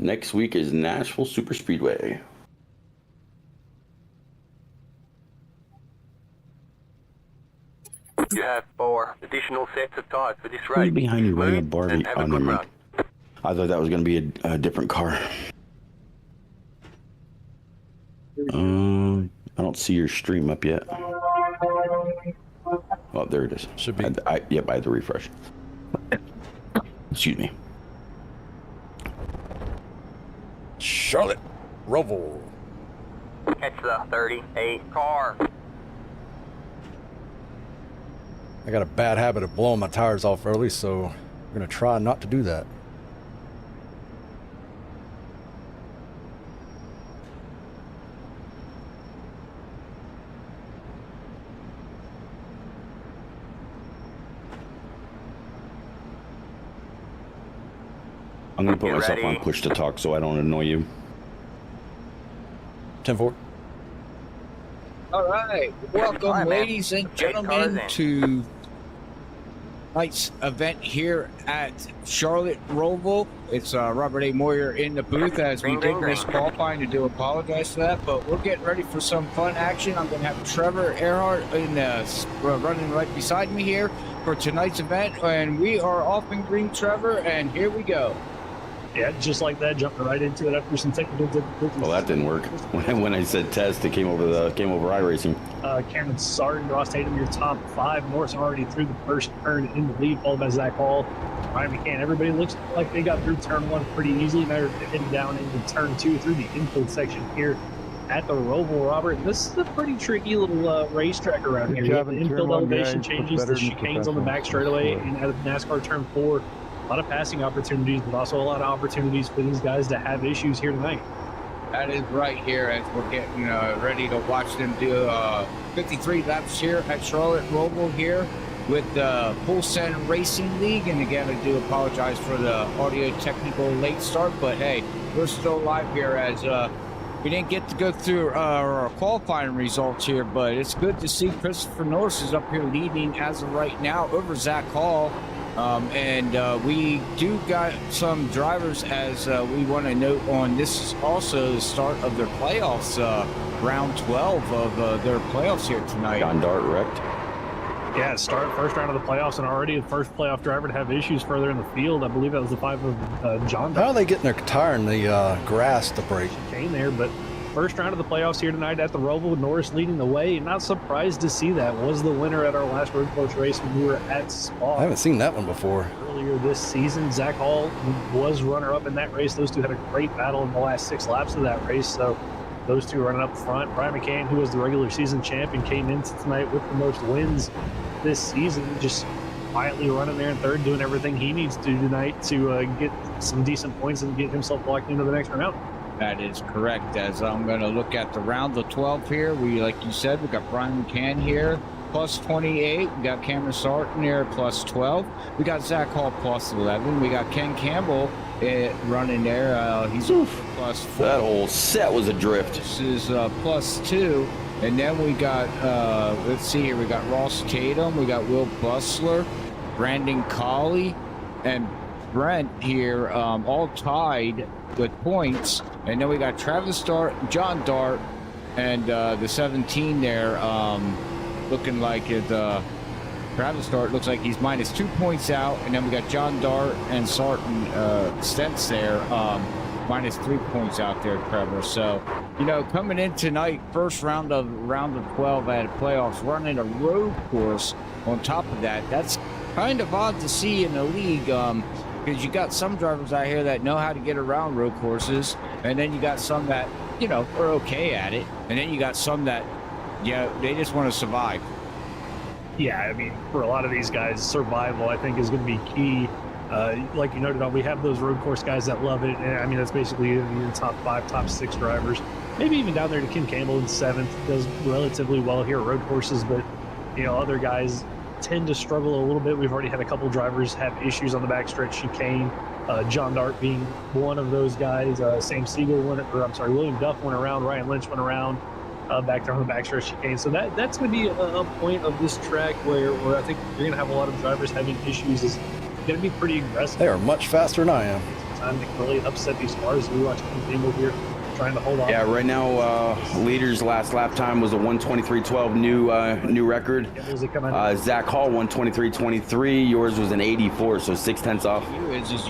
Next week is Nashville Super Speedway. You have 4 additional sets of tires for this Who's race. behind you running a Move Barbie? and have Oh, a never good mind. run. I thought that was going to be a different car. I don't see your stream up yet. Oh, there it is. Should be. Yep, I had to refresh. Excuse me. Charlotte Roval. Catch the 38 car. I got a bad habit of blowing my tires off early, so I'm going to try not to do that. I'm going to put You myself ready? on push to talk so I don't annoy you. 10-4. All right, welcome, All right, man. ladies and 8 cars gentlemen, in. to tonight's event here at Charlotte Roval. It's Robert A. Moyer in the booth as we Ring, did ring, miss ring. qualifying. I do apologize for that, but we're getting ready for some fun action. I'm going to have Trevor Earhart running right beside me here for tonight's event, and we are off in green, Trevor, and here we go. Yeah, just like that, jumping right into it after some technical difficulties. Well, that didn't work. When I said test, it came over iRacing. Cameron Sarton, Ross Tatum, your top 5. Morris already through the first turn in the lead, followed by Zach Hall. Ryan McCann. Everybody looks like they got through turn 1 pretty easily. Now they're heading down into turn 2 through the infield section here at the Roval, Robert. This is a pretty tricky little racetrack around here. You have the infield elevation changes, the chicanes on the back straightaway, and at NASCAR turn 4. A lot of passing opportunities, but also a lot of opportunities for these guys to have issues here tonight. That is right here as we're getting ready to watch them do 53 laps here at Charlotte Roval here with the Full Send Racing League. And again, I do apologize for the audio technical late start, but hey, we're still live here as we didn't get to go through our qualifying results here, but it's good to see Christopher Norris is up here leading as of right now over Zach Hall. We do got some drivers as we want to note on. This is also the start of their playoffs, round 12 of their playoffs here tonight. John Dart wrecked. Yeah, first round of the playoffs, and already the first playoff driver to have issues further in the field. I believe that was the 5 of John. How are they getting their tire in the grass to break? Came there, but first round of the playoffs here tonight at the Roval, Norris leading the way. Not surprised to see that. Was the winner at our last road course race when we were at Spa. I haven't seen that one before. Earlier this season, Zach Hall was runner-up in that race. Those two had a great battle in the last 6 laps of that race, so those two running up front. Brian McCann, who was the regular season champion, came into tonight with the most wins this season, just quietly running there in third, doing everything he needs to do tonight to get some decent points and get himself locked into the next round. That is correct. As I'm going to look at the round of 12 here, we, like you said, we got Brian McCann here, plus 28. We got Cameron Sarton here, plus 12. We got Zach Hall, plus 11. We got Ken Campbell running there. He's plus 4. That whole set was adrift. This is plus 2. And then we got, let's see here, we got Ross Tatum, we got Will Bustler, Brandon Colley, and Brent here, all tied with points. And then we got Travis Dart, John Dart, and the 17 there, looking like it. Travis Dart looks like he's minus 2 points out, and then we got John Dart and Sarton Stents there, minus 3 points out there, Trevor. So, you know, coming in tonight, first round of 12 at playoffs, running a road course on top of that. That's kind of odd to see in the league. Because you got some drivers out here that know how to get around road courses, and then you got some that, you know, are okay at it, and then you got some that, yeah, they just want to survive. Yeah, I mean, for a lot of these guys, survival, I think, is going to be key. Like you noted on, we have those road course guys that love it, and I mean, that's basically your top 5, top 6 drivers. Maybe even down there to Kim Campbell in 7th, does relatively well here at road courses, but, you know, other guys tend to struggle a little bit. We've already had a couple drivers have issues on the backstretch chicane. John Dart being one of those guys. Sam Siegel William Duff went around. Ryan Lynch went around back there on the backstretch chicane. So that's going to be a point of this track where I think you're going to have a lot of drivers having issues. Is going to be pretty aggressive. They are much faster than I am. time that can really upset these cars. We watch Team over here trying to hold on. Yeah, right now, leader's last lap time was a 1:23.12 new record. As they come out. Zach Hall 1:23.23. Yours was an 84, so 0.6 off.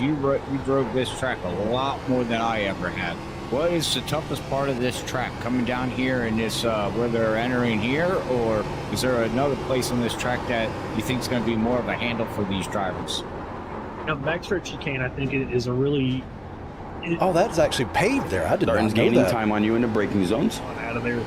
You drove this track a lot more than I ever had. What is the toughest part of this track? Coming down here and this where they're entering here, or is there another place on this track that you think is going to be more of a handle for these drivers? Now, backstretch chicane, I think it is a really. Oh, that is actually paved there. I did not know gaining that. time on you in the braking zones. Out of there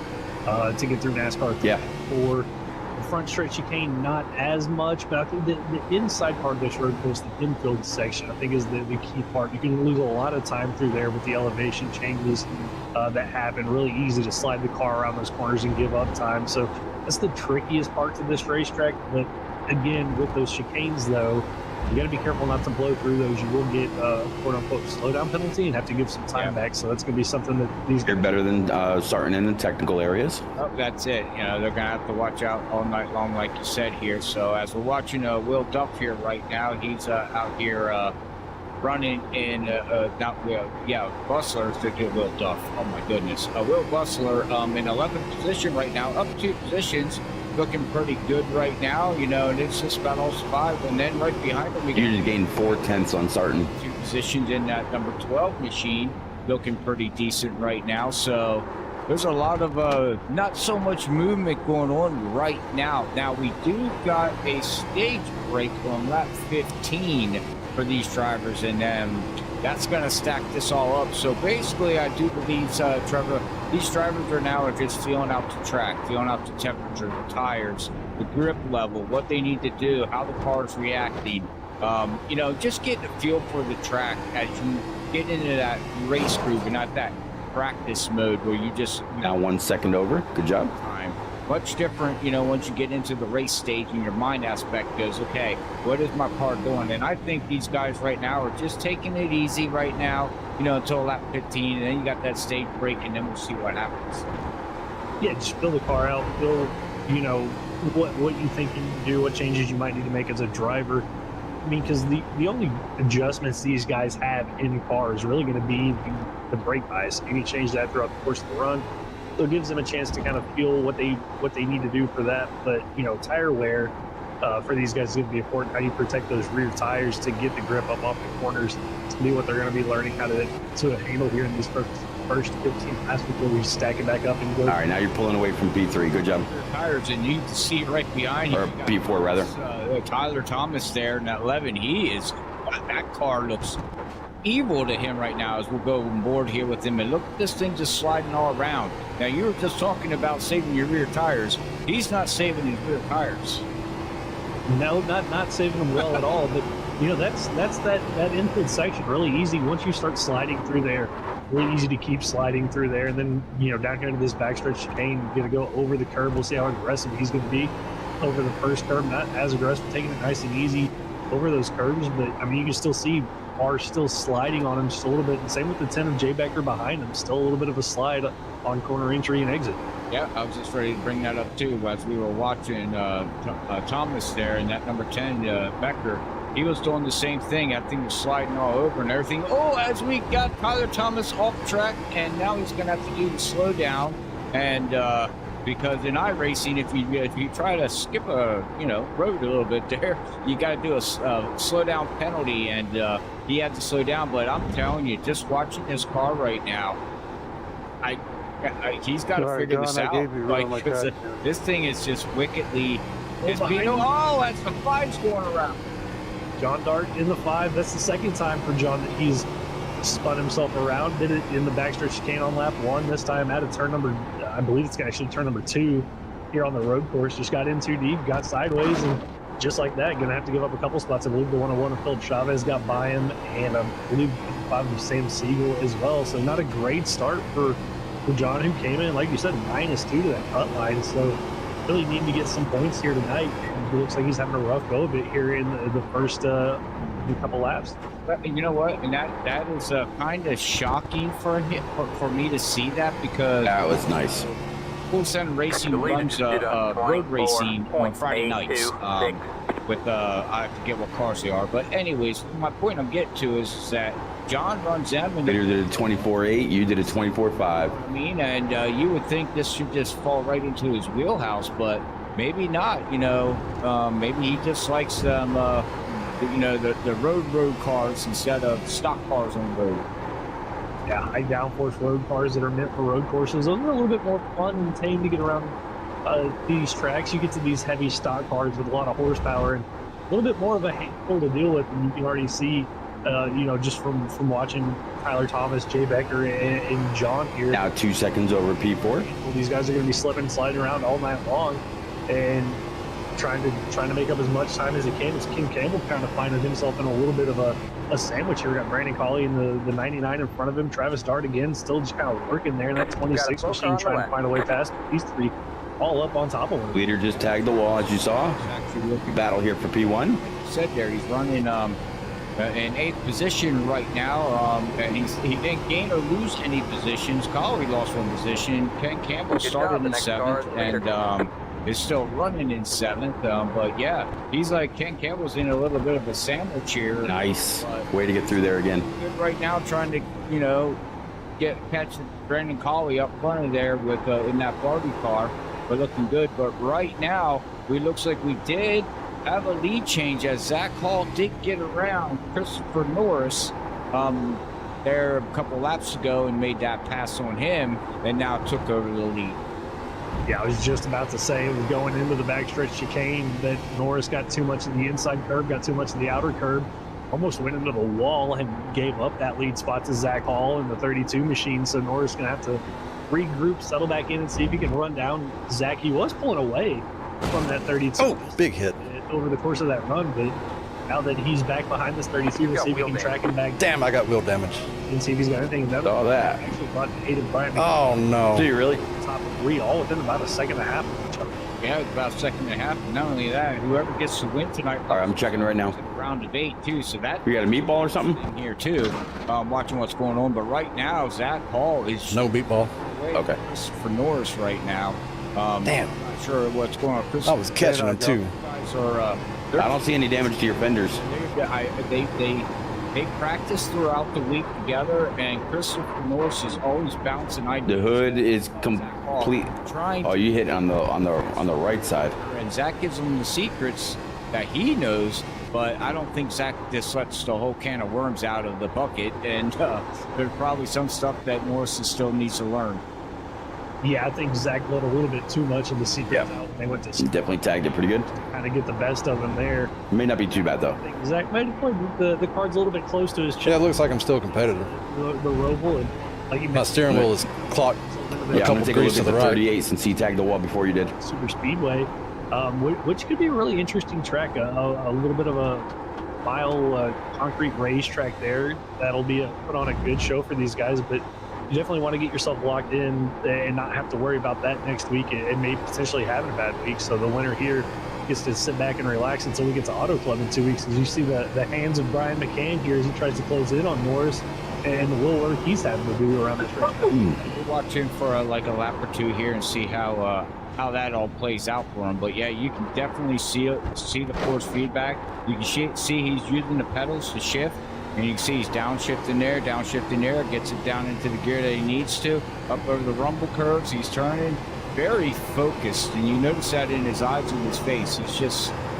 to get through NASCAR. Yeah. Or the front straight chicane, not as much, but I think the inside part of this road course, the infield section, I think is the key part. You can lose a lot of time through there with the elevation changes that happen. Really easy to slide the car around those corners and give up time. So that's the trickiest parts of this racetrack. But again, with those chicanes, though, you got to be careful not to blow through those. You will get a quote-unquote slowdown penalty and have to give some time back. So that's going to be something that these They're better than starting in the technical areas. Oh, that's it. You know, they're going to have to watch out all night long, like you said here. So as we're watching Will Duff here right now, he's out here running in, Bustler to get Will Duff. Oh, my goodness. Will Bustler in 11th position right now, up 2 positions. Looking pretty good right now, you know, and it's just about all survived. And then right behind him, we You just gained 0.4 on starting. 2 positions in that number 12 machine, looking pretty decent right now. So there's a lot of not so much movement going on right now. Now we do got a stage break on lap 15 for these drivers, and that's going to stack this all up. So basically, I do believe, Trevor, these drivers are just feeling out the track, feeling out the temperature, the tires, the grip level, what they need to do, how the car's reacting. You know, just getting a feel for the track as you get into that race groove and not that practice mode where you just Now 1 second over. Good job. time. Much different, you know, once you get into the race stage and your mind aspect goes, okay, what is my car doing? And I think these guys right now are just taking it easy right now, you know, until lap 15, and then you got that stage break, and then we'll see what happens. Yeah, just fill the car out, fill, you know, what you think you can do, what changes you might need to make as a driver. I mean, because the only adjustments these guys have in the car is really going to be the brake bias. You can change that throughout the course of the run. So it gives them a chance to kind of feel what they need to do for that. But, you know, tire wear for these guys is going to be important. How do you protect those rear tires to get the grip up off the corners? To be what they're going to be learning how to handle here in these first 15 laps before we stack it back up and go. All right, now you're pulling away from P3. Good job. Tires, and you can see right behind you. Or P4, rather. Tyler Thomas there in that 11. That car looks evil to him right now as we'll go on board here with him. And look at this thing just sliding all around. Now, you were just talking about saving your rear tires. He's not saving his rear tires. No, not saving them well at all. But, you know, that's that infield section really easy. Once you start sliding through there, really easy to keep sliding through there. And then, you know, down here to this backstretch chicane, you're going to go over the curb. We'll see how aggressive he's going to be over the first curb. Not as aggressive, taking it nice and easy over those curbs. But, I mean, you can still see are still sliding on him just a little bit. And same with the 10 of Jay Becker behind him. Still a little bit of a slide on corner entry and exit. Yeah, I was just ready to bring that up too as we were watching Thomas there and that number 10, Becker. He was doing the same thing. That thing was sliding all over and everything. Oh, as we got Tyler Thomas off track, and now he's going to have to do the slow down. And because in iRacing, if you try to skip a road a little bit there, you got to do a slow down penalty, and he had to slow down. But I'm telling you, just watching his car right now, he's got to figure this out. Like, this thing is just wickedly. That's the 5's going around. John Dart in the 5. That's the second time for John that he's spun himself around. Did it in the backstretch chicane on lap 1. This time out of turn number, I believe it's actually turn number 2 here on the road course. Just got in too deep, got sideways, and just like that, going to have to give up a couple spots. I believe the 101 of Phil Chavez got by him, and I believe 5 of Sam Siegel as well. So not a great start for John, who came in, like you said, -2 to that cut line. So really need to get some points here tonight. It looks like he's having a rough go of it here in the first couple laps. You know what? And that is kind of shocking for me to see that, because that was nice. Full Send Racing runs road racing on Friday nights. with I forget what cars they are, but anyways, my point I'm getting to is that John runs them, and Leader did a 24.8. You did a 24.5. I mean, and you would think this should just fall right into his wheelhouse, but maybe not. You know, maybe he just likes them. You know, the road cars instead of stock cars on the road. Yeah, high downforce road cars that are meant for road courses. Those are a little bit more fun and tame to get around these tracks. You get to these heavy stock cars with a lot of horsepower and a little bit more of a handful to deal with, and you can already see. You know, just from watching Tyler Thomas, Jay Becker, and John here. Now 2 seconds over P4. Well, these guys are going to be slipping and sliding around all night long, and trying to make up as much time as they can. As Ken Campbell kind of finding himself in a little bit of a sandwich here. We got Brandon Colley in the 99 in front of him. Travis Dart again, still just kind of working there in that 26 machine, trying to find a way past these three, all up on top of one. Leader just tagged the wall, as you saw. Battle here for P1. Like you said there, he's running in 8th position right now, and he didn't gain or lose any positions. Colley lost 1 position. Ken Campbell started in 7th, and is still running in 7th. But yeah, he's like Ken Campbell's in a little bit of a sandwich here. Nice way to get through there again. Good right now, trying to catch Brandon Colley up front of there with in that Barbie car. We're looking good, but right now we looks like we did have a lead change as Zach Hall did get around Christopher Norris there a couple laps ago and made that pass on him, and now took over the lead. Yeah, I was just about to say, it was going into the backstretch chicane that Norris got too much of the inside curve, got too much of the outer curve, almost went into the wall and gave up that lead spot to Zach Hall in the 32 machine. So Norris going to have to regroup, settle back in, and see if he can run down Zach. He was pulling away from that 32. Oh, big hit. Over the course of that run, but now that he's back behind this 32, we'll see if we can track him back. Damn, I got wheel damage. And see if he's got anything. Saw that. Actually brought aided Brian. Oh, no. Do you really? Top of 3, all within about a second and a half of each other. Yeah, it's about a second and a half. And not only that, whoever gets to win tonight. All right, I'm checking right now. Round of 8 too, so that You got a meatball or something? in here too. Watching what's going on, but right now Zach Hall is No meatball. Okay. for Norris right now. Damn. Not sure what's going on. I was catching him too. Guys are, I don't see any damage to your fenders. they practice throughout the week together, and Christopher Norris is always bouncing. The hood is complete. Trying Oh, you hit on the right side. and Zach gives him the secrets that he knows, but I don't think Zach just lets the whole can of worms out of the bucket, and there's probably some stuff that Morrison still needs to learn. Yeah, I think Zach let a little bit too much of the secrets out when they went to Definitely tagged it pretty good. kind of get the best of him there. It may not be too bad though. I think Zach might have played the cards a little bit close to his chest. Yeah, it looks like I'm still competitive. The Roval, and like you My mentioned, steering wheel is clocked. Yeah, I'm couple gonna take a degrees look to at the the right. 38 since he tagged the wall before you did. Super Speedway, which could be a really interesting track. A little bit of a mile concrete racetrack there. That'll be put on a good show for these guys, but you definitely want to get yourself locked in and not have to worry about that next week. It may potentially having a bad week, so the winner here gets to sit back and relax until we get to Auto Club in 2 weeks. As you see the hands of Brian McCann here as he tries to close in on Norris and the little work he's having to do around the track. We'll watch him for a lap or two here and see how that all plays out for him. But yeah, you can definitely see the force feedback. You can see he's using the pedals to shift, and you can see he's downshifting there, gets it down into the gear that he needs to, up over the rumble curves. He's turning very focused, and you notice that in his eyes and his face.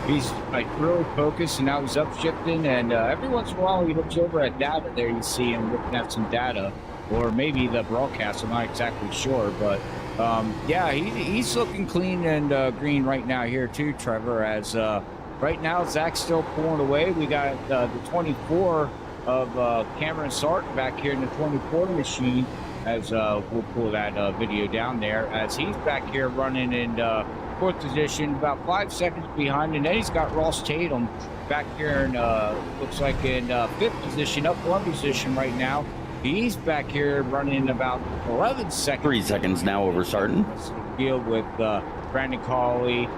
He's like really focused, and now he's upshifting, and every once in a while he looks over at data there. You see him looking at some data, or maybe the broadcast. I'm not exactly sure, but yeah, he's looking clean and green right now here too, Trevor. As right now Zach's still pulling away. We got the 24 of Cameron Sarton back here in the 24 machine. As we'll pull that video down there, as he's back here running in 4th position, about 5 seconds behind, and then he's got Ross Tatum back here in looks like in 5th position, up 1 position right now. He's back here running about 11 seconds. 3 seconds now over Sarton. Field with Brandon Colley,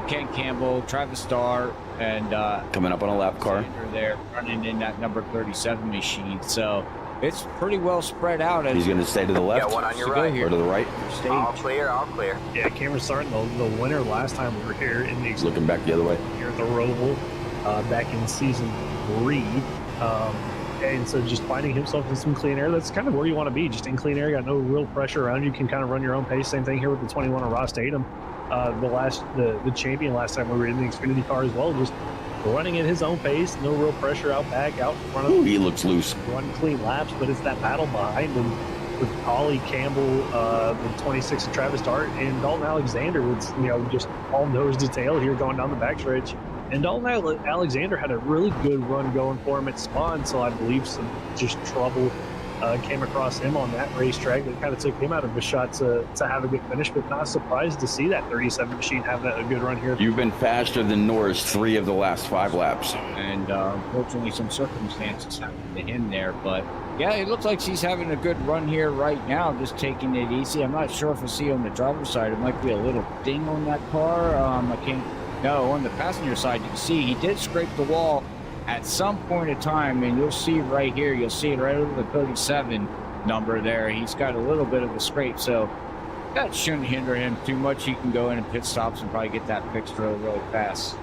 Ken Campbell, Travis Dart, and Coming up on a lap car. Sander there running in that number 37 machine. So it's pretty well spread out. As He's going to stay to the left Got one on your to go right. here. or to the right. Stage. All clear, all clear. Yeah, Cameron's starting the winner last time we were here in the He's looking back the other way. here at the Roval back in season 3. And so just finding himself in some clean air, that's kind of where you want to be, just in clean air. Got no real pressure around you. Can kind of run your own pace. Same thing here with the 21 of Ross Tatum. The champion last time we were in the Xfinity car as well, just running at his own pace, no real pressure out back, out in front of Ooh, he looks loose. run clean laps, but it's that battle behind him with Collie Campbell, the 26 of Travis Dart, and Dalton Alexander. It's, just all nose to tail here going down the backstretch. And Dalton Alexander had a really good run going for him at Spawn, until I believe some just trouble came across him on that racetrack that kind of took him out of a shot to have a good finish. But not surprised to see that 37 machine have a good run here. You've been faster than Norris 3 of the last 5 laps. And unfortunately, some circumstances happened to him there. But yeah, it looks like he's having a good run here right now, just taking it easy. I'm not sure if I see on the driver's side, it might be a little ding on that car. I can't. No, on the passenger side, you can see he did scrape the wall at some point in time, and you'll see right here, you'll see it right over the 37 number there. He's got a little bit of a scrape, so that shouldn't hinder him too much. He can go in and pit stops and probably get that fixed really, really fast.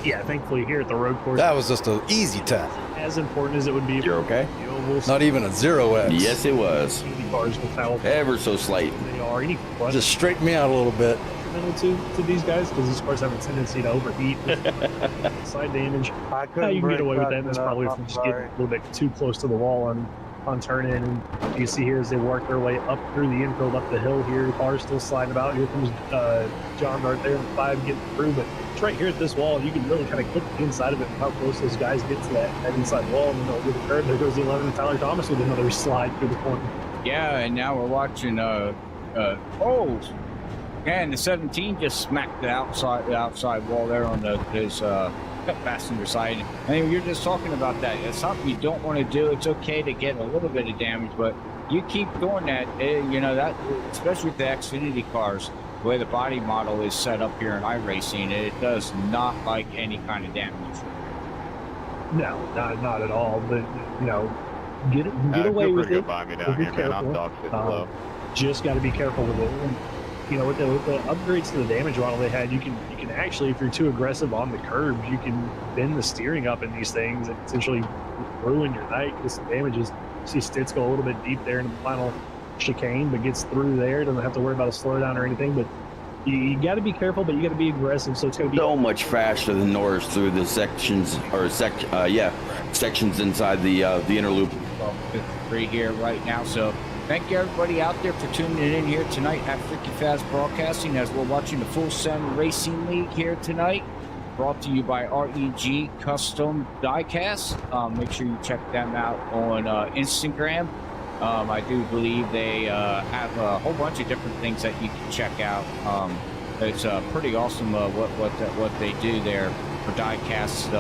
Yeah, thankfully here at the road course, That was just an easy tap. as important as it would be. You're okay? The ovals, Not even a 0X. Yes, it was. cars with how Ever so slight. they are. Any Just straightened me out a little bit. to these guys, because these cars have a tendency to overheat. Side damage. I Yeah, couldn't you can get away with that. break That's nothing probably up, from I'm just getting sorry. a little bit too close to the wall on turn in. And you see here as they work their way up through the infield, up the hill here, the car's still sliding about. Here comes John right there in the 5 getting through. But it's right here at this wall. You can really kind of clip the inside of it and how close those guys get to that inside wall. And then over the curve, there goes the 11 Tyler Thomas with another slide through the corner. Yeah, and now we're watching. And the 17 just smacked the outside wall there on his passenger side. I mean, you're just talking about that. It's something you don't want to do. It's okay to get a little bit of damage, but you keep doing that. That especially with the Xfinity cars, the way the body model is set up here in iRacing, it does not like any kind of damage. No, not at all. But get away with it. By me But down be here, man. I'm careful. dog shit slow. Just got to be careful with it. And, with the upgrades to the damage model they had, you can actually, if you're too aggressive on the curbs, you can bend the steering up in these things and essentially ruin your night. Get some damages. See Stitz go a little bit deep there in the final chicane, but gets through there. Doesn't have to worry about a slowdown or anything. But you got to be careful, but you got to be aggressive. So it's going to be So much faster than Norris through the sections, sections inside the inner loop. 53 here right now. So thank you everybody out there for tuning in here tonight at Freaky Fast Broadcasting as we're watching the Full Send Racing League here tonight. Brought to you by REG Custom Diecast. Make sure you check them out on Instagram. I do believe they have a whole bunch of different things that you can check out. It's pretty awesome what they do there for diecast,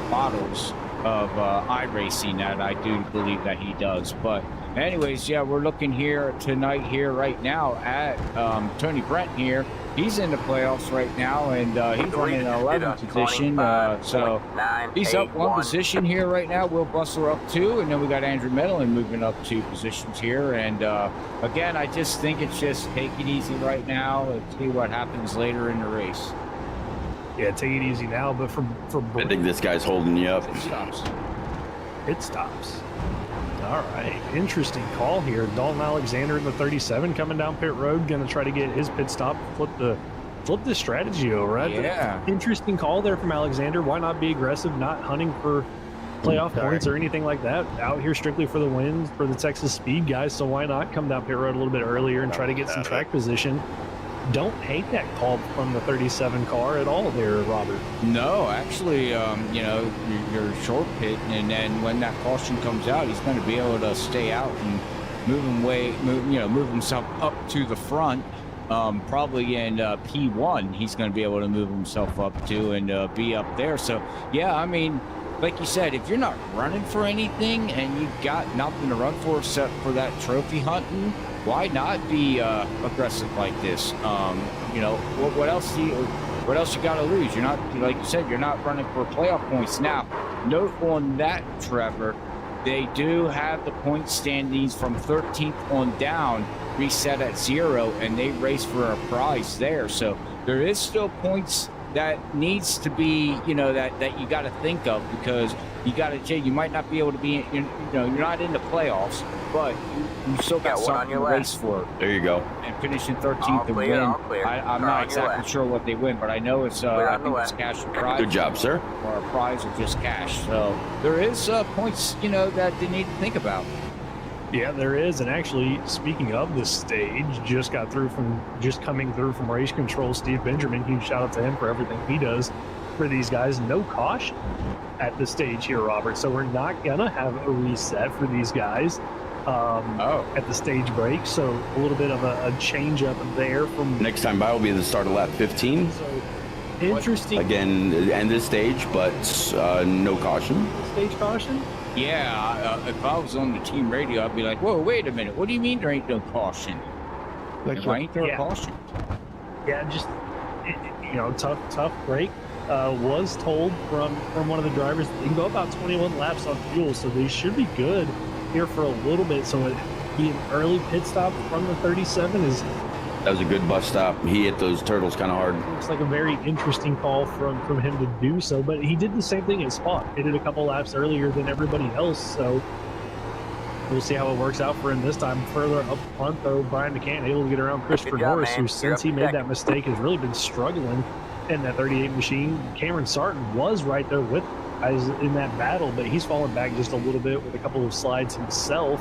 models of iRacing that I do believe that he does. But anyways, yeah, we're looking here tonight here right now at Tony Brent here. He's in the playoffs right now, and he's running in 11th position. So he's up one position here right now. Will Bustler up 2, and then we got Andrew Medlin moving up 2 positions here. And again, I just think it's just take it easy right now and see what happens later in the race. Yeah, take it easy now. But for I think this guy's holding you up. It stops. pit stops. All right, interesting call here. Dalton Alexander in the 37 coming down pit road, going to try to get his pit stop, flip the strategy over. Right? Yeah. Interesting call there from Alexander. Why not be aggressive, not hunting for playoff points or anything like that? Out here strictly for the wins for the Texas Speed guys. So why not come down pit road a little bit earlier and try to get some track position? Don't hate that call from the 37 car at all there, Robert. No, actually, you're short pit, and then when that caution comes out, he's going to be able to stay out and move himself up to the front. Probably in P1, he's going to be able to move himself up to and be up there. So, yeah, I mean, like you said, if you're not running for anything and you got nothing to run for except for that trophy hunting, why not be aggressive like this? What else you got to lose? You're not, like you said, you're not running for playoff points. Now, note on that, Trevor, they do have the point standings from 13th on down reset at 0, and they race for a prize there. So there is still points that needs to be, that you got to think of, because you might not be able to be, you're not in the playoffs, but you still got something to race for. There you go. And finishing 13th and win. I'm not exactly sure what they win, but I know it's I think it's cash and prize. Good job, sir. Or a prize or just cash. So there is points, that they need to think about. Yeah, there is. And actually, speaking of this stage, just coming through from race control, Steve Benjamin, huge shout out to him for everything he does for these guys. No caution at the stage here, Robert. So we're not gonna have a reset for these guys at the stage break. So a little bit of a change up there from Next time by will be the start of lap 15. So interesting. Again, end of stage, but no caution. Stage caution. Yeah, if I was on the team radio, I'd be like, whoa, wait a minute. What do you mean there ain't no caution? Why ain't there a caution? Yeah, just, tough break. Was told from one of the drivers they can go about 21 laps on fuel, so they should be good here for a little bit. So it be an early pit stop from the 37 That was a good bus stop. He hit those turtles kind of hard. Looks like a very interesting call from him to do so, but he did the same thing at Spa. He did a couple laps earlier than everybody else, so we'll see how it works out for him this time. Further up front, though, Brian McCann able to get around Christopher Norris, who since he made that mistake has really been struggling in that 38 machine. Cameron Sarton was right there with guys in that battle, but he's fallen back just a little bit with a couple of slides himself.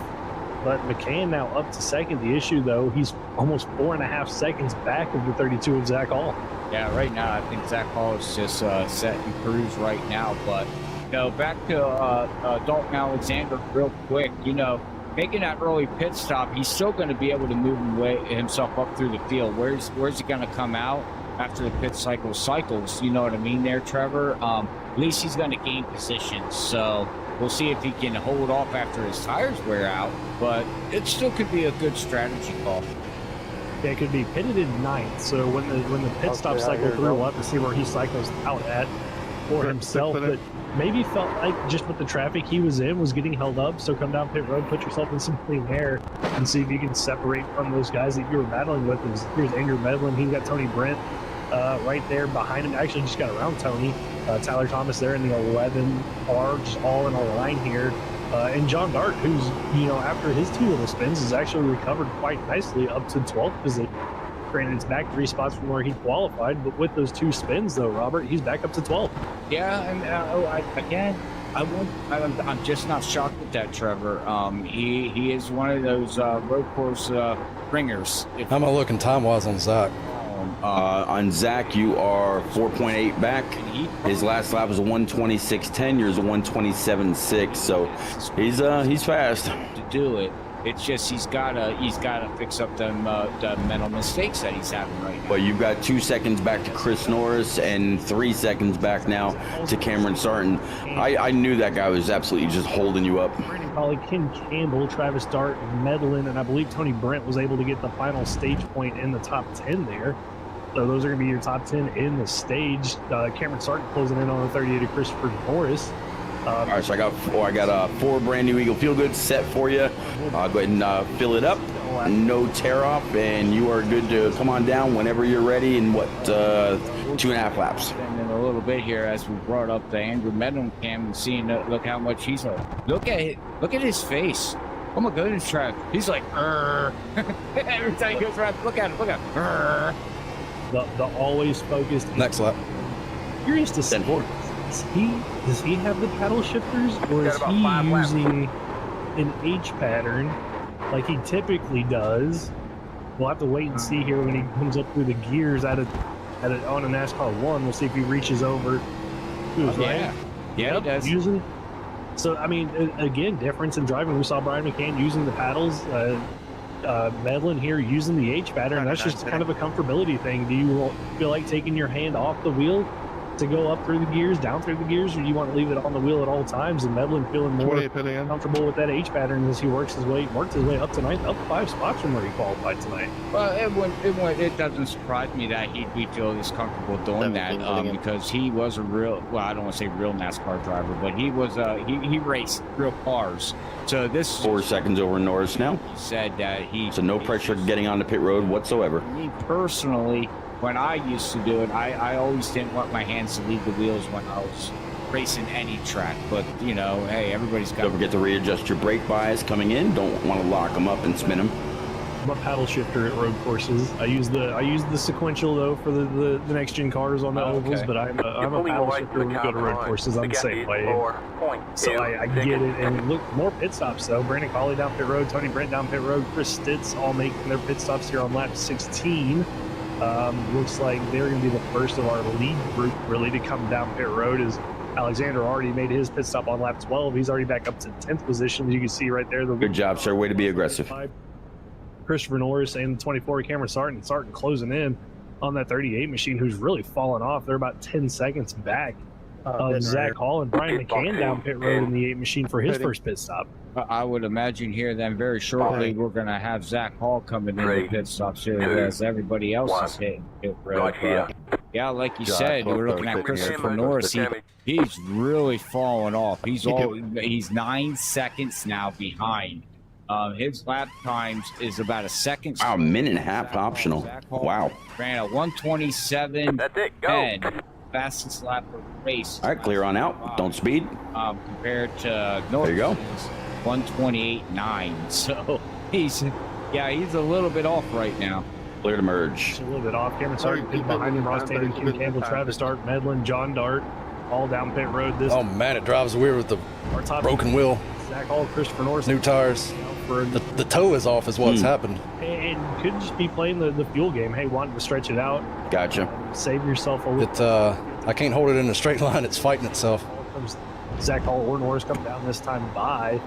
But McCann now up to second. The issue, though, he's almost 4.5 seconds back of the 32 of Zach Hall. Yeah, right now I think Zach Hall is just set and cruise right now. But, back to Dalton Alexander real quick. Making that early pit stop, he's still going to be able to move himself up through the field. Where's he going to come out after the pit cycles? You know what I mean there, Trevor? At least he's going to gain position. So we'll see if he can hold off after his tires wear out, but it still could be a good strategy call. Yeah, it could be pitted in ninth. So when the pit stop cycle through, we'll have to see where he cycles out at for himself. But maybe felt like just with the traffic he was in was getting held up. So come down pit road, put yourself in some clean air, and see if you can separate from those guys that you were battling with. Here's Andrew Medlin. He's got Tony Brent right there behind him. Actually, just got around Tony. Tyler Thomas there in the 11 car, just all in a line here. And John Dart, who's, after his two little spins, has actually recovered quite nicely up to 12th position. Granted, it's back 3 spots from where he qualified, but with those 2 spins, though, Robert, he's back up to 12th. Yeah, and I'm just not shocked with that, Trevor. He is one of those road course ringers. How am I looking time-wise on Zach? On Zach, you are 4.8 back. His last lap was a 126.10. Yours a 127.6. So he's fast to do it. It's just he's gotta fix up the mental mistakes that he's having right now. But you've got 2 seconds back to Chris Norris and 3 seconds back now to Cameron Sarton. I knew that guy was absolutely just holding you up. Brandon Colley, Ken Campbell, Travis Dart, Medlin, and I believe Tony Brent was able to get the final stage point in the top 10 there. So those are going to be your top 10 in the stage. Cameron Sarton closing in on the 38 of Christopher Norris. All right, so I got 4 brand new Eagle Feel Good set for you. Go ahead and fill it up. No tear off, and you are good to come on down whenever you're ready. In 2.5 laps. And in a little bit here, as we brought up the Andrew Medlin cam and seeing look how much he's look at his face. Oh my goodness, Trav. He's like, every time he goes around, look at him. The always focused. Next lap. Curious to see. Does he have the paddle shifters, or is he using an H pattern like he typically does? We'll have to wait and see here when he comes up through the gears on a NASCAR 1. We'll see if he reaches over to his right. Yeah, he does. Using. So, I mean, again, difference in driving. We saw Brian McCann using the paddles. Medlin here using the H pattern. That's just kind of a comfortability thing. Do you feel like taking your hand off the wheel to go up through the gears, down through the gears, or do you want to leave it on the wheel at all times? And Medlin feeling more 28 pitting in. comfortable with that H pattern as he worked his way up tonight, up 5 spots from where he qualified tonight. Well, it doesn't surprise me that he'd be feeling this comfortable doing that because he was a real, well, I don't want to say real NASCAR driver, but he was he raced real cars. So this 4 seconds over Norris now. said that So no pressure getting on the pit road whatsoever. Me personally, when I used to do it, I always didn't want my hands to leave the wheels when I was racing any track. But, you know, hey, everybody's got... Don't forget to readjust your brake bias coming in. Don't want to lock them up and spin them. I'm a paddle shifter at road courses. I use the sequential though for the next gen cars on the ovals, but I'm a paddle shifter when we go to road courses. I'm the same way. So I get it. And look, more pit stops though. Brandon Colley down pit road, Tony Brent down pit road, Chris Stitz all making their pit stops here on lap 16. Looks like they're going to be the first of our lead group really to come down pit road. As Alexander already made his pit stop on lap 12. He's already back up to 10th position. As you can see right there. Good job, sir. Way to be aggressive. Christopher Norris and 24 Cameron Sarton closing in on that 38 machine, who's really fallen off. They're about 10 seconds back of Zach Hall and Brian McCann down pit road in the 8 machine for his first pit stop. I would imagine here then very shortly we're going to have Zach Hall coming in the pit stops here as everybody else is hitting pit road. Yeah, like you said, we're looking at Christopher Norris. He's really fallen off. He's 9 seconds now behind. His lap times is about a second. Wow, a minute and a half optional. Wow. Ran a 1:27.10, fastest lap of the race. All right, clear on out. Don't speed. Compared to Norris. There you go. 1:28.9. So he's a little bit off right now. Clear to merge. Just a little bit off. Cameron Sarton behind him. Ross Tatum, Kim Campbell, Travis Dart, Medlin, John Dart, all down pit road. Oh man, it drives weird with the broken wheel. Zach Hall, Christopher Norris. New tires. The toe is off is what's happened. And could just be playing the fuel game. Hey, wanting to stretch it out. Gotcha. Save yourself a little. I can't hold it in a straight line. It's fighting itself. Zach Hall or Norris come down this time by.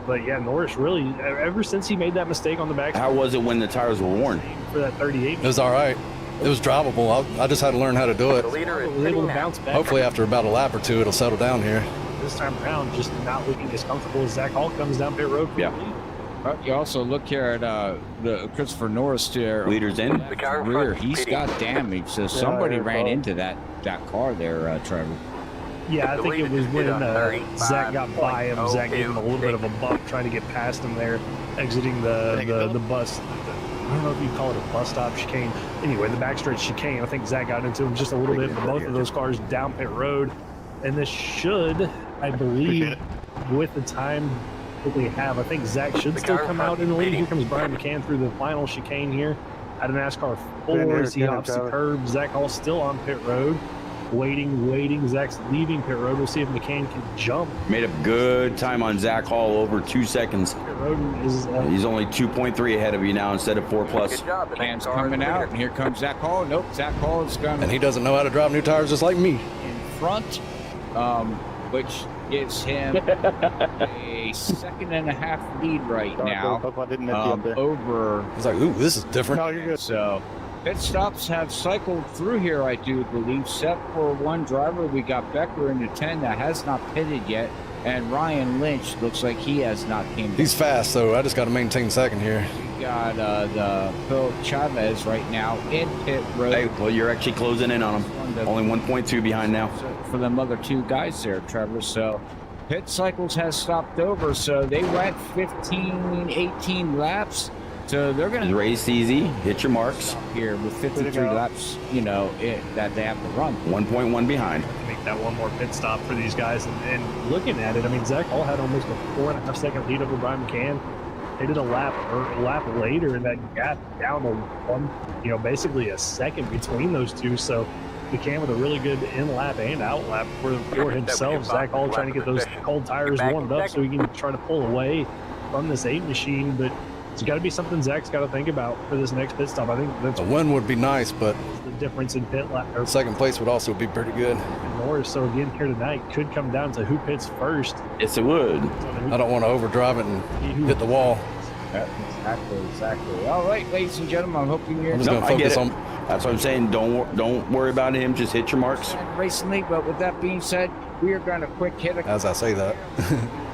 But yeah, Norris really, ever since he made that mistake on the back. How was it when the tires were worn? For that 38. It was all right. It was drivable. I just had to learn how to do it. Was able to bounce back. Hopefully after about a lap or two, it'll settle down here. This time around, just not looking as comfortable as Zach Hall comes down pit road. Yeah. You also look here at the Christopher Norris there. Leaders in. The car in rear. front, He's got damage. So somebody ran into that car there, Trevor. Yeah, I think it was when Zach got by him. Zach gave him a little bit of a bump trying to get past him there, exiting the bus. I don't know if you call it a bus stop chicane. Anyway, the backstretch chicane. I think Zach got into him just a little bit, but both of those cars down pit road. And this should, I believe, with the time that we have, I think Zach should still come out in the lead. Here comes Brian McCann through the final chicane here at a NASCAR 4 as he hops the curb. Zach Hall still on pit road. Waiting. Zach's leaving pit road. We'll see if McCann can jump. Made a good time on Zach Hall, over 2 seconds. Pit road is, He's only 2.3 ahead of you now instead of 4+. McCann's coming out, and here comes Zach Hall. Nope, Zach Hall is coming. And he doesn't know how to drive new tires just like me. In front, which gives him a 2.5 lead right now over. It's like, ooh, this is different. No, you're good. So pit stops have cycled through here, I do believe, except for one driver. We got Becker in the 10 that has not pitted yet, and Ryan Lynch looks like he has not came back. He's fast, so I just got to maintain second here. We got the Phil Chavez right now in pit road. Hey, well, you're actually closing in on him. Only 1.2 behind now. For them other 2 guys there, Trevor. So pit cycles has stopped over, so they went 15, 18 laps. So they're going to race easy, hit your marks here with 53 laps, that they have to run. 1.1 behind. make that one more pit stop for these guys. And looking at it, I mean, Zach Hall had almost a 4.5 second lead over Brian McCann. They did a lap later, and that gap down to one, basically a second between those two. So McCann with a really good in-lap and out-lap for himself. Zach Hall trying to get those cold tires warmed up so he can try to pull away from this 8 machine. But it's got to be something Zach's got to think about for this next pit stop. I think that's a win would be nice, but the difference in pit lap. Second place would also be pretty good. Norris, so again here tonight, could come down to who pits first. Yes, it would. I don't want to overdrive it and hit the wall. Exactly. All right, ladies and gentlemen, I'm hoping you're I'm just No, gonna I get focus it. on. That's what I'm saying. Don't worry about him. Just hit your marks. Racing League. But with that being said, we are going to quick hit a As I say that.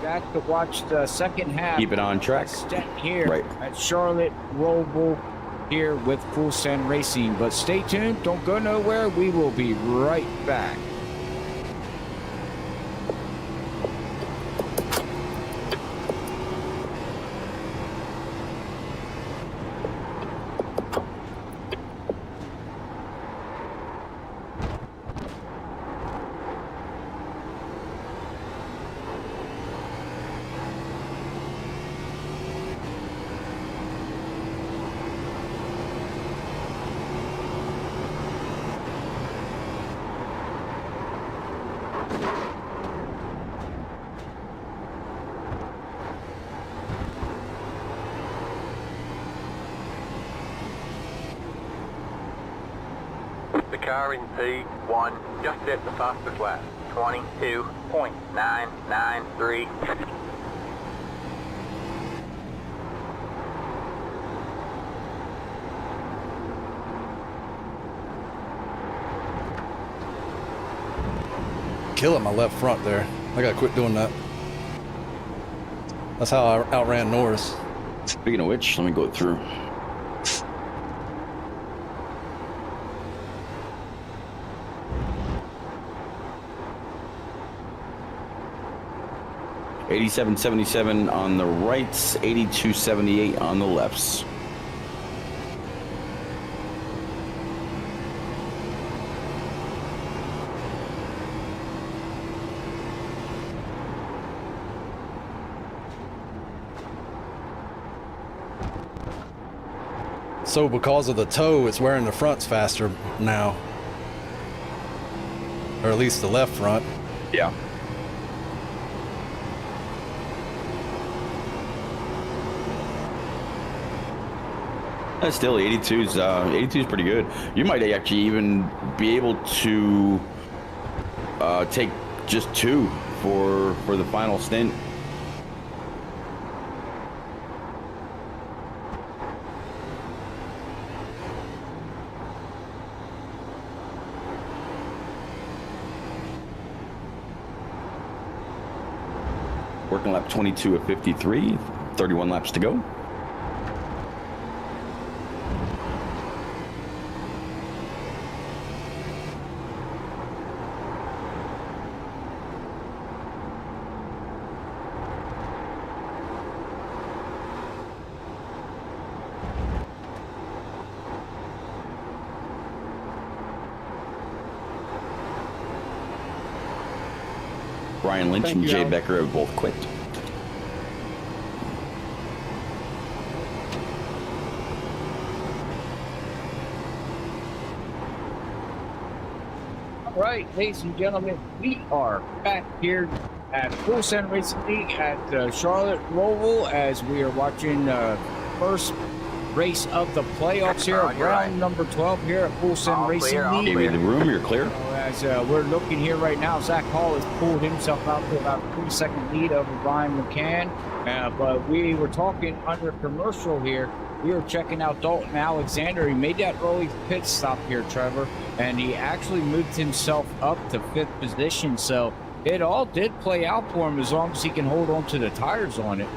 back to watch the second half. Keep it on track. Step here Right. at Charlotte Roval here with Full Send Racing. But stay tuned. Don't go nowhere. We will be right back. The car in P1 just set the fastest lap. 22.993. Killing my left front there. I gotta quit doing that. That's how I outran Norris. Speaking of which, let me go through. $87.77 on the rights, $82.78 on the lefts. So because of the toe, it's wearing the fronts faster now. Or at least the left front. Yeah. Still, 82's pretty good. You might actually even be able to take just 2 for the final stint. Working lap 22 of 53, 31 laps to go. Brian Lynch and Jay Becker have both quit. All right, ladies and gentlemen, we are back here at Full Send Racing League at Charlotte Roval as we are watching first race of the playoffs here, Roger, round right. number 12 here at Full Send All Racing clear, all League. Give me the room, you're clear. As we're looking here right now, Zach Hall has pulled himself out to about a 3-second lead over Brian McCann. But we were talking under commercial here. We were checking out Dalton Alexander. He made that early pit stop here, Trevor, and he actually moved himself up to 5th position. So it all did play out for him as long as he can hold on to the tires on it.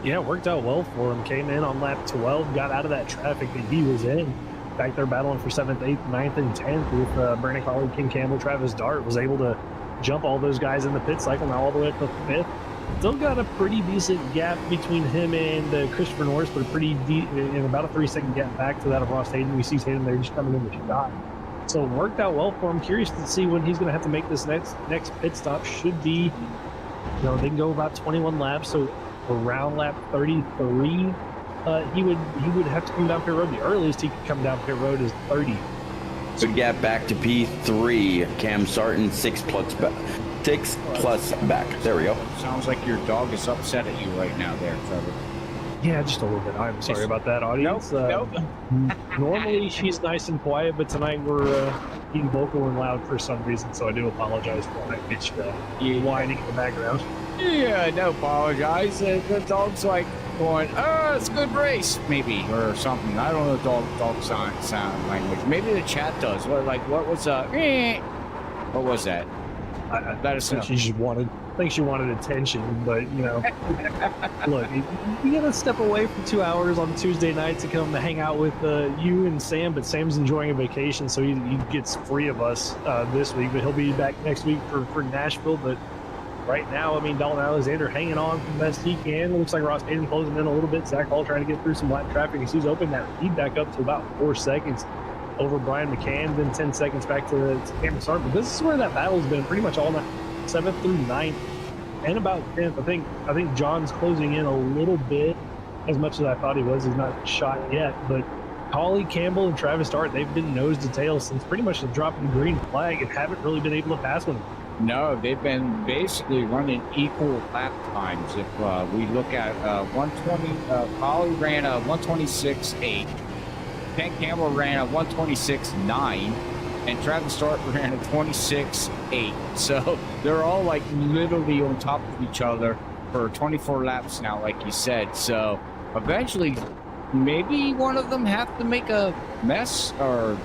Yeah, it worked out well for him. Came in on lap 12, got out of that traffic that he was in. Back there battling for 7th, 8th, 9th, and 10th with Brandon Colley, King Campbell, Travis Dart. Was able to jump all those guys in the pit cycle, now all the way up to 5th. Still got a pretty decent gap between him and Christopher Norris, but a pretty deep, in about a 3-second gap back to that of Ross Hayden. We see Hayden there just coming in the shot. So it worked out well for him. Curious to see when he's going to have to make this next pit stop. Should be, they can go about 21 laps, so around lap 33. He would have to come down pit road. The earliest he could come down pit road is 30. Good gap back to P3. Cam Sarton, 6 plus back. There we go. Sounds like your dog is upset at you right now there, Trevor. Yeah, just a little bit. I'm sorry about that, audience. Nope. Normally she's nice and quiet, but tonight we're being vocal and loud for some reason, so I do apologize for that bitch whining in the background. Yeah, no apologize. The dog's like going, oh, it's a good race, maybe, or something. I don't know dog sound language. Maybe the chat does. What was what was that? I Let us know. I think she wanted attention, but you know, look, you gotta step away for 2 hours on Tuesday night to come hang out with you and Sam. But Sam's enjoying a vacation, so he gets free of us this week. But he'll be back next week for Nashville. But right now, I mean, Dalton Alexander hanging on the best he can. It looks like Ross Hayden closing in a little bit. Zach Hall trying to get through some lap traffic as he's opened that lead back up to about 4 seconds over Brian McCann, then 10 seconds back to Cameron Sark. But this is where that battle's been pretty much all night. 7th through 9th and about 10th. I think John's closing in a little bit, as much as I thought he was. He's not shot yet, but Collie, Campbell, and Travis Dart, they've been nose to tail since pretty much the drop of the green flag and haven't really been able to pass one. No, they've been basically running equal lap times. If we look at 120, Collie ran a 126.8, Ken Campbell ran a 126.9, and Travis Dart ran a 26.8. So they're all like literally on top of each other for 24 laps now, like you said. So eventually, maybe one of them have to make a mess or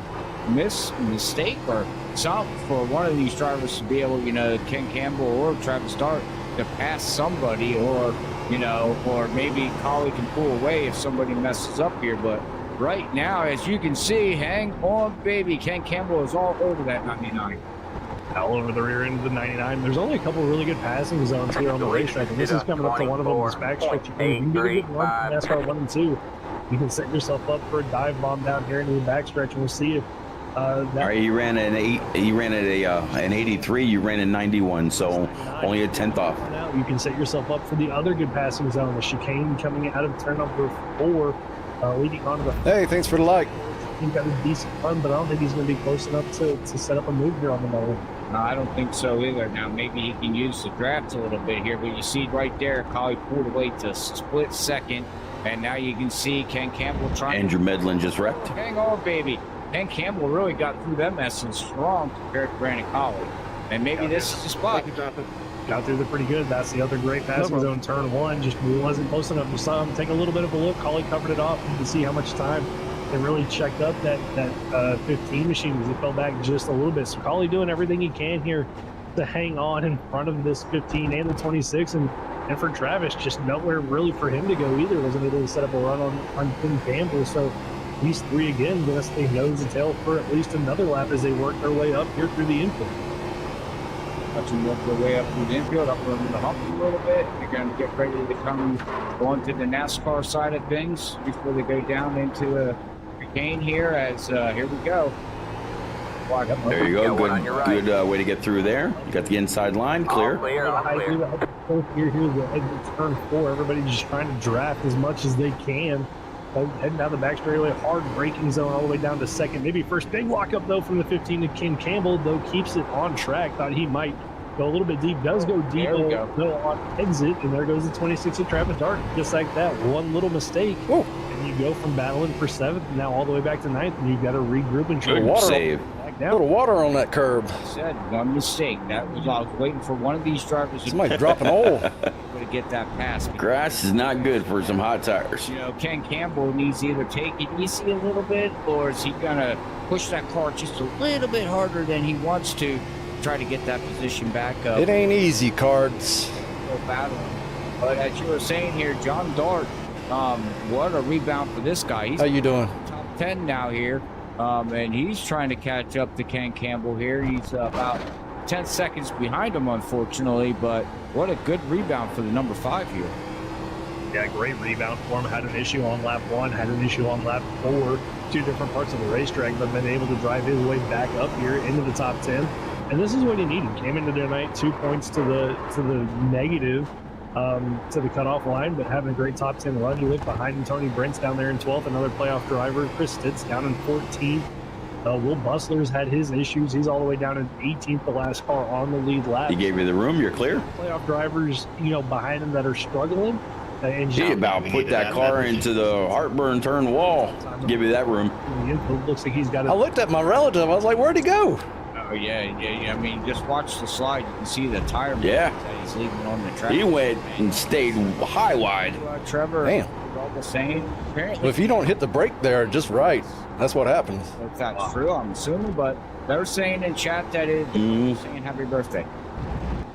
mistake or something for one of these drivers to be able, Ken Campbell or Travis Dart to pass somebody, or or maybe Collie can pull away if somebody messes up here. But right now, as you can see, hang on, baby. Ken Campbell is all over that 99. All over the rear end of the 99. There's only a couple of really good passing zones here on the racetrack, and this is coming up to one of them. This backstretch, you can get a good run from NASCAR 1 and 2. You can set yourself up for a dive bomb down here into the backstretch, and we'll see if all right, he ran at an 83. You ran a 91, so only a 10th off. Now you can set yourself up for the other good passing zone, the chicane coming out of turn number 4. Leading on to the... Hey, thanks for the like. He's got a decent run, but I don't think he's going to be close enough to set up a move here on the motor. No, I don't think so either. Now, maybe he can use the draft a little bit here, but you see right there, Collie pulled away to split second, and now you can see Ken Campbell trying Andrew Medlin just wrecked. Hang on, baby. Ken Campbell really got through them messing strong compared to Brandon Collie. And maybe this is the spot. Got through there pretty good. That's the other great passing zone, turn 1. Just wasn't close enough. You saw him take a little bit of a look. Collie covered it off. You can see how much time they really checked up that 15 machine as it fell back just a little bit. So Collie doing everything he can here to hang on in front of this 15 and the 26. And for Travis, just nowhere really for him to go either. Wasn't able to set up a run on Ken Campbell. So these three again gonna stay nose to tail for at least another lap as they work their way up here through the infield. Watching work their way up through the infield, up on the hump a little bit. They're going to get ready to come onto the NASCAR side of things before they go down into a chicane here. As here we go. There you go. Good way to get through there. You got the inside line clear. Here, the exit turn 4. Everybody just trying to draft as much as they can. Heading down the back straightaway, hard braking zone all the way down to second. Maybe first big walk up though from the 15 to Ken Campbell, though keeps it on track. Thought he might go a little bit deep. Does go deep on exit, and there goes the 26 of Travis Dart. Just like that, one little mistake, and you go from battling for 7th now all the way back to 9th, and you've got to regroup and try Good save. A little water on that curb. Said one mistake. I was waiting for one of these drivers to Somebody drop an oil. to get that pass. Grass is not good for some hot tires. Ken Campbell needs to either take it easy a little bit, or is he gonna push that car just a little bit harder than he wants to try to get that position back up? It ain't easy, Cards. Battling. But as you were saying here, John Dart, what a rebound for this guy. He's How you doing? top 10 now here. And he's trying to catch up to Ken Campbell here. He's about 10 seconds behind him, unfortunately, but what a good rebound for the number 5 here. Yeah, great rebound for him. Had an issue on lap 1, had an issue on lap 4, 2 different parts of the racetrack, but been able to drive his way back up here into the top 10. And this is what he needed. Came into the night 2 points to the negative, to the cutoff line, but having a great top 10 run. He looked behind him. Tony Brent's down there in 12th, another playoff driver. Chris Stitz down in 14th. Will Bustler's had his issues. He's all the way down in 18th, the last car on the lead lap. He gave you the room. You're clear. Playoff drivers, behind him that are struggling. And He about put that car into the heartburn turn wall. Give you that room. It looks like he's got I looked at my relative. I was like, where'd he go? Oh yeah. I mean, just watch the slide. You can see the tire marks Yeah. that he's leaving on the track. He went and stayed high wide. Trevor, Damn. all the same. Apparently, Well, if you don't hit the brake there just right, that's what happens. if that's true, I'm assuming. But they're saying in chat that it's saying happy birthday.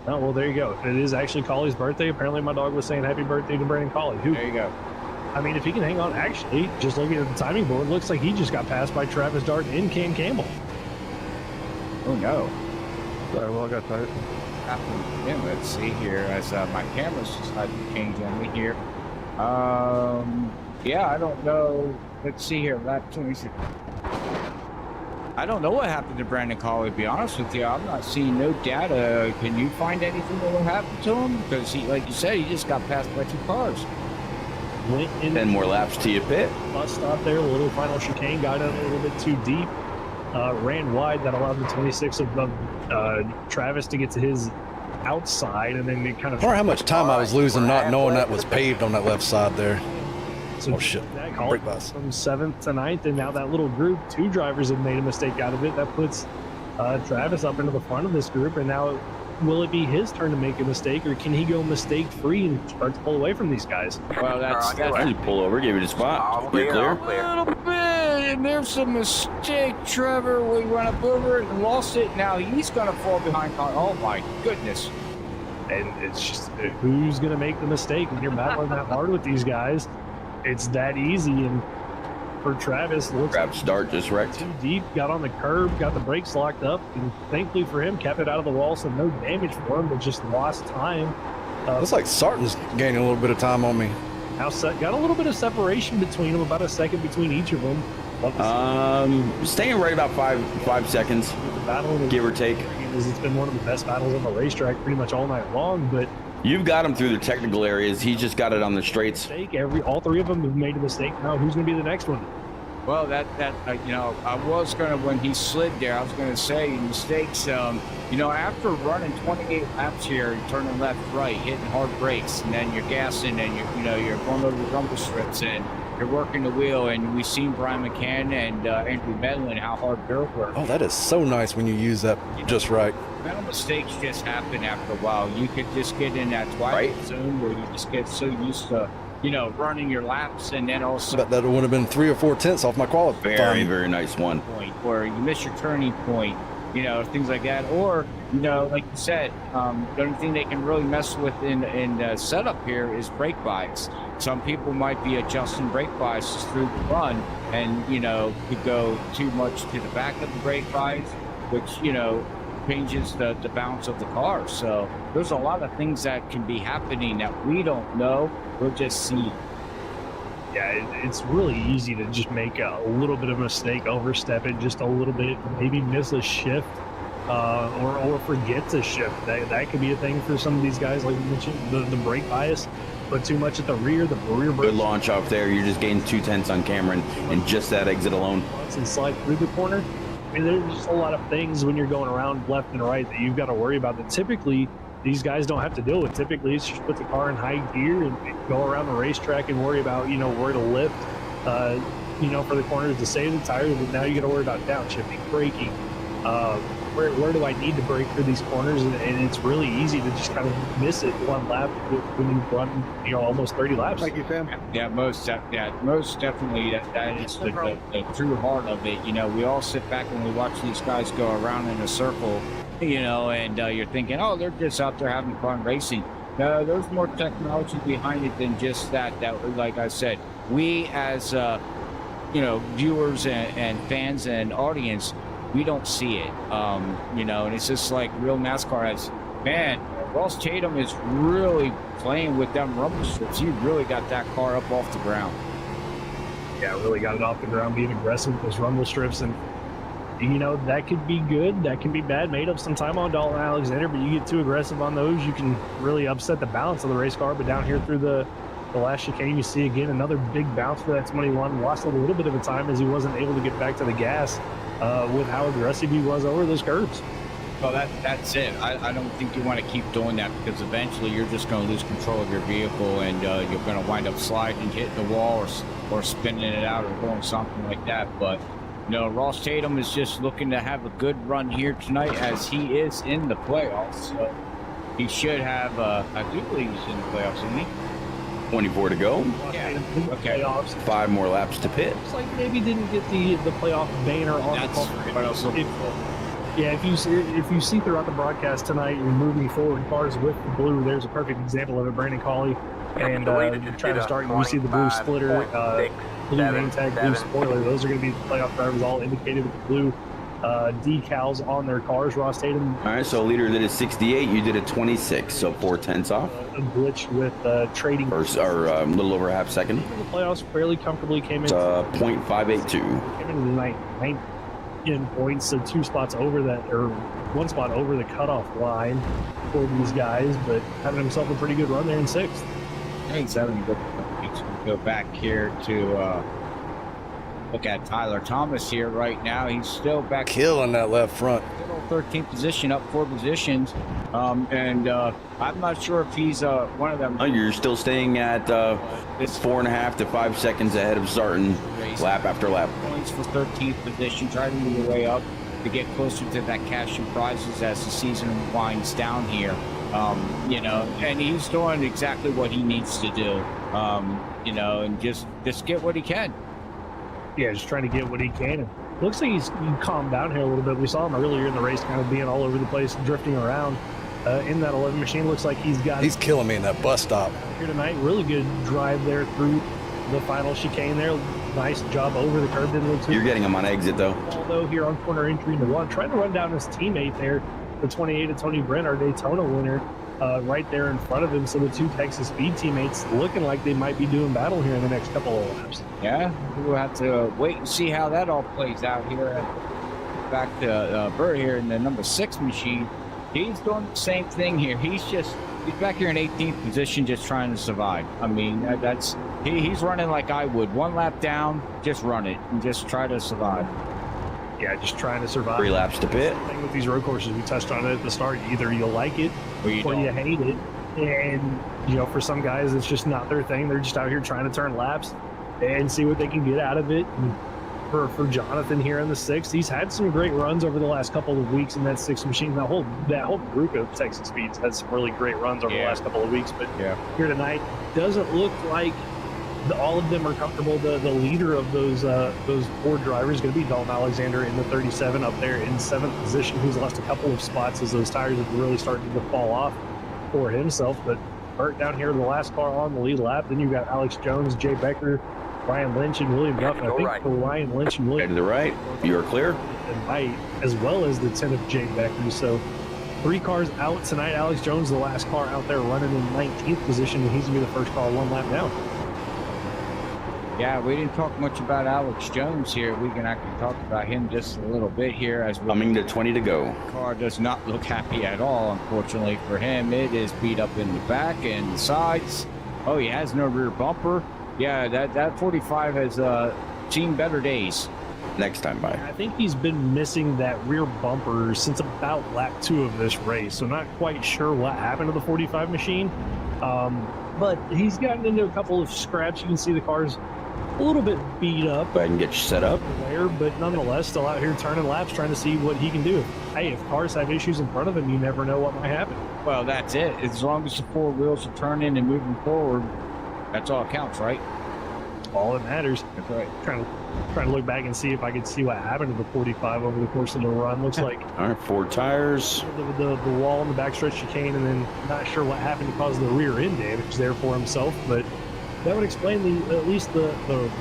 Oh, well, there you go. It is actually Colley's birthday. Apparently, my dog was saying happy birthday to Brandon Colley. Who, There you go. I mean, if he can hang on, actually, just looking at the timing board, looks like he just got passed by Travis Dart and Ken Campbell. Oh no. Sorry, well, I got tired. Yeah, let's see here as my camera's decided to change on me here. Yeah, I don't know. Let's see here. I don't know what happened to Brandon Colley, to be honest with you. I'm not seeing no data. Can you find anything that will happen to him? Because he, like you said, he just got passed by 2 cars. Went in 10 more laps to your pit. bus stop there, a little final chicane, got in a little bit too deep, ran wide. That allowed the 26 of Travis to get to his outside, and then it kind I of. wonder how much time I was losing not knowing that was paved on that left side there. So Oh, shit. that call Brake bus. from 7th to 9th, and now that little group, 2 drivers have made a mistake out of it. That puts Travis up into the front of this group, and now will it be his turn to make a mistake, or can he go mistake-free and start to pull away from these guys? Well, that's Why don't you pull over, give you the spot? All You're clear, all clear. clear. a little bit, and there's a mistake, Trevor. We went up over it and lost it. Now he's going to fall behind. Oh my goodness. And it's just who's going to make the mistake when you're battling that hard with these guys. It's that easy, and for Travis, looks Grab start, just wrecked. too deep, got on the curb, got the brakes locked up, and thankfully for him, kept it out of the wall, so no damage for him, but just lost time. Looks like Sarton's gaining a little bit of time on me. Now got a little bit of separation between them, about a second between each of them. Love to see Staying right about five seconds, the battle, give or take. it's been one of the best battles on the racetrack pretty much all night long, but You've got him through the technical areas. He's just got it on the straights. all 3 of them have made a mistake. Now who's going to be the next one? Well, you know, I was gonna, when he slid there, I was gonna say mistakes. You know, after running 28 laps here, turning left, right, hitting hard brakes, and then you're gassing, and you're going over the rumble strips, and you're working the wheel, and we've seen Brian McCann and Andrew Medlin how hard they're working. Oh, that is so nice when you use that just right. Mental mistakes just happen after a while. You could just get in that twilight zone where you just get so used to, running your laps, and then also But that would have been 3 or 4 tenths off my qualifying. Very, very nice one. point, or you miss your turning point, things like that. Or, like you said, the only thing they can really mess with in setup here is brake bias. Some people might be adjusting brake biases through the run, and could go too much to the back of the brake bias, which changes the balance of the car. So there's a lot of things that can be happening that we don't know. We'll just see. Yeah, it's really easy to just make a little bit of a mistake, overstep it just a little bit, maybe miss a shift, or forget to shift. That could be a thing for some of these guys, like you mentioned, the brake bias, but too much at the rear brake. Good launch off there. You're just gaining 2 tenths on Cameron and just that exit alone. And slide through the corner. I mean, there's just a lot of things when you're going around left and right that you've got to worry about that typically these guys don't have to deal with. Typically, it's just put the car in high gear and go around the racetrack and worry about, where to lift, for the corners to save the tires. But now you got to worry about downshifting, braking. Where do I need to brake for these corners? And it's really easy to just kind of miss it one lap when you run, almost 30 laps. Thank you, Sam. Yeah, most definitely. That is the true heart of it. We all sit back and we watch these guys go around in a circle, and you're thinking, oh, they're just out there having fun racing. No, there's more technology behind it than just that. That, like I said, we as viewers and fans and audience, we don't see it. And it's just like real NASCAR has, man, Ross Tatum is really playing with them rumble strips. He really got that car up off the ground. Yeah, really got it off the ground, being aggressive with those rumble strips. And, that could be good. That can be bad. Made up some time on Dalton Alexander, but you get too aggressive on those, you can really upset the balance of the race car. But down here through the last chicane, you see again another big bounce for that 21. Lost a little bit of a time as he wasn't able to get back to the gas with how aggressive he was over those curves. Well, that's it. I don't think you want to keep doing that, because eventually you're just going to lose control of your vehicle, and you're going to wind up sliding, hitting the wall, or spinning it out, or doing something like that. But No, Ross Tatum is just looking to have a good run here tonight as he is in the playoffs. So he should have, I do believe he's in the playoffs, isn't he? 24 to go. Yeah. Okay. Playoffs. 5 more laps to pit. Looks like maybe didn't get the playoff banner on That's the car. what I was looking for. Yeah, if you see throughout the broadcast tonight, you're moving forward cars with the blue. There's a perfect example of it. Brandon Cawley and trying to start. You see the blue splitter, blue name tag, blue spoiler. Those are going to be the playoff drivers, all indicated with the blue decals on their cars. Ross Tatum. All right, so leader did a 68. You did a 26, so 4/10 off. A glitch with trading. First, or a little over a half second. The playoffs fairly comfortably came in. It's 0.582. Came into the night in points, so 2 spots over that, or 1 spot over the cutoff line for these guys, but having himself a pretty good run there in 6th. He's having a good go back here to look at Tyler Thomas here right now. He's still back Killing that left front. 13th position, up 4 positions. And I'm not sure if he's one of them. Oh, you're still staying at 4.5 to 5 seconds ahead of starting lap after lap. Points for 13th position, trying to move your way up to get closer to that cash and prizes as the season winds down here. You know, and he's doing exactly what he needs to do. You know, and just get what he can. Yeah, just trying to get what he can. And looks like he's calmed down here a little bit. We saw him earlier in the race kind of being all over the place, drifting around in that 11 machine. Looks like He's killing me in that bus stop. Here tonight. Really good drive there through the final chicane there. Nice job over the curb. Didn't look too. You're getting him on exit, though. Although here on corner entry into 1, trying to run down his teammate there, the 28 of Tony Brent, our Daytona winner, right there in front of him. So the 2 Texas Speed teammates looking like they might be doing battle here in the next couple of laps. Yeah, we'll have to wait and see how that all plays out here. Back to Burr here in the number 6 machine. He's doing the same thing here. He's back here in 18th position, just trying to survive. I mean, he's running like I would. 1 lap down, just run it and just try to survive. Yeah, just trying to survive. 3 laps to pit. The thing with these road courses, we touched on it at the start. Either you'll like it Or you hate it. And, you know, for some guys, it's just not their thing. They're just out here trying to turn laps and see what they can get out of it. And for Jonathan here in the 6th, he's had some great runs over the last couple of weeks in that 6th machine. That whole group of Texas Speeds had some really great runs over the last couple of weeks. But here tonight, doesn't look like all of them are comfortable. The leader of those 4 drivers is going to be Dalton Alexander in the 37 up there in 7th position, who's lost a couple of spots as those tires have really started to fall off for himself. But Burt down here, the last car on the lead lap. Then you've got Alex Jones, Jay Becker, Ryan Lynch, and William Duffin. I think for Ryan Lynch and William Head to the right. You are clear. and right, as well as the 10 of Jay Becker. So 3 cars out tonight. Alex Jones, the last car out there, running in 19th position, and he's going to be the first car 1 lap down. Yeah, we didn't talk much about Alex Jones here. We can actually talk about him just a little bit here as well. Coming to 20 to go. The car does not look happy at all, unfortunately for him. It is beat up in the back and the sides. Oh, he has no rear bumper. Yeah, that 45 has seen better days. Next time by. I think he's been missing that rear bumper since about lap 2 of this race, so not quite sure what happened to the 45 machine. But he's gotten into a couple of scraps. You can see the car's a little bit beat up Go ahead and get you set up. there, but nonetheless still out here turning laps, trying to see what he can do. Hey, if cars have issues in front of him, you never know what might happen. Well, that's it. As long as the 4 wheels are turning and moving forward, that's all that counts, right? All that matters. That's right. Trying to look back and see if I could see what happened to the 45 over the course of the run. Looks like All right, 4 tires. the wall in the backstretch chicane, and then not sure what happened to cause the rear end damage there for himself, but that would explain at least the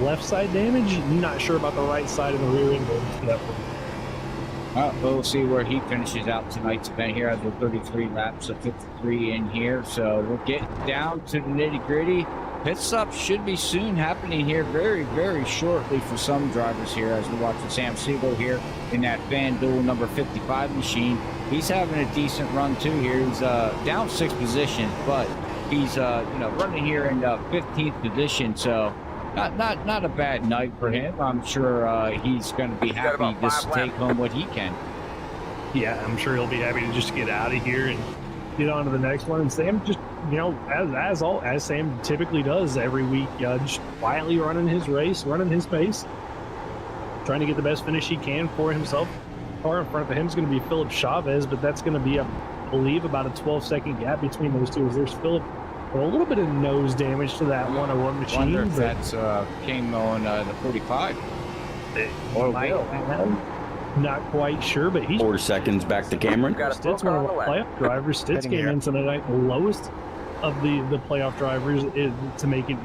left side damage. Not sure about the right side and the rear end damage for that one. We'll see where he finishes out tonight's event here as we're 33 laps of 53 in here. So we'll get down to the nitty gritty. Pit stop should be soon happening here very, very shortly for some drivers here as we're watching Sam Siegel here in that FanDuel number 55 machine. He's having a decent run too here. He's down 6 positions, but he's running here in 15th position. So not a bad night for him. I'm sure he's going to be happy just to take home what he can. Yeah, I'm sure he'll be happy to just get out of here and get on to the next one. And Sam just, as Sam typically does every week, just quietly running his race, running his pace. trying to get the best finish he can for himself. Car in front of him is going to be Philip Chavez, but that's going to be, I believe, about a 12-second gap between those two. As there's Philip with a little bit of nose damage to that 101 machine. Wonder if but that's came on the 45. Or will. Not quite sure, but he's 4 seconds back to Cameron. Got a Stitz, smoke one on of the the left. playoff drivers. Stitz came in tonight the lowest of the playoff drivers to make it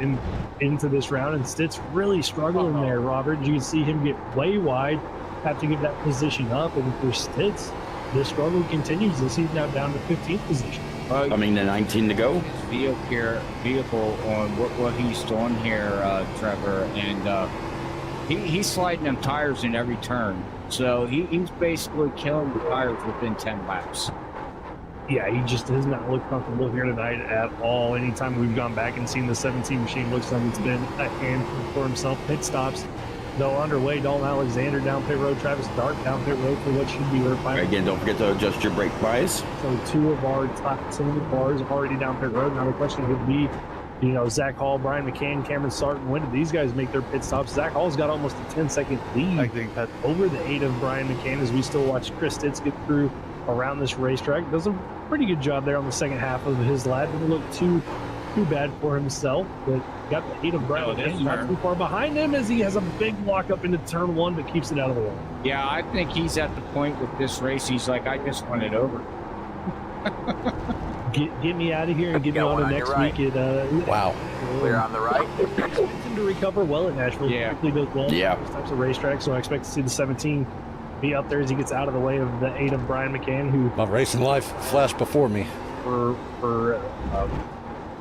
into this round, and Stitz really struggling there, Robert. You can see him get way wide, have to give that position up, and for Stitz, the struggle continues as he's now down to 15th position. Coming to 19 to go. His vehicle on what he's doing here, Trevor, and he's sliding them tires in every turn. So he's basically killing the tires within 10 laps. Yeah, he just does not look comfortable here tonight at all. Anytime we've gone back and seen the 17 machine, looks like it's been a handful for himself. Pit stops, though, underway. Dalton Alexander down pit road. Travis Dart down pit road for what should be their final. Again, don't forget to adjust your brake bias. So 2 of our top 10 cars already down pit road. Now the question would be, Zach Hall, Brian McCann, Cameron Sarton, when did these guys make their pit stops? Zach Hall's got almost a 10-second lead I think that over the 8 of Brian McCann as we still watch Chris Stitz get through around this racetrack. Does a pretty good job there on the second half of his lap. Didn't look too bad for himself, but got the 8 of Brian McCann not too far behind him as he has a big lock up into turn 1 but keeps it out of the way. Yeah, I think he's at the point with this race. He's like, I just want it over. Get me out of here and get me Got on one to on next your right. week at Wow. Clear on the right. expect him to recover well at Nashville. Yeah. Typically does well Yeah. in those types of racetracks, so I expect to see the 17 be up there as he gets out of the way of the 8 of Brian McCann, who My racing life flashed before me. for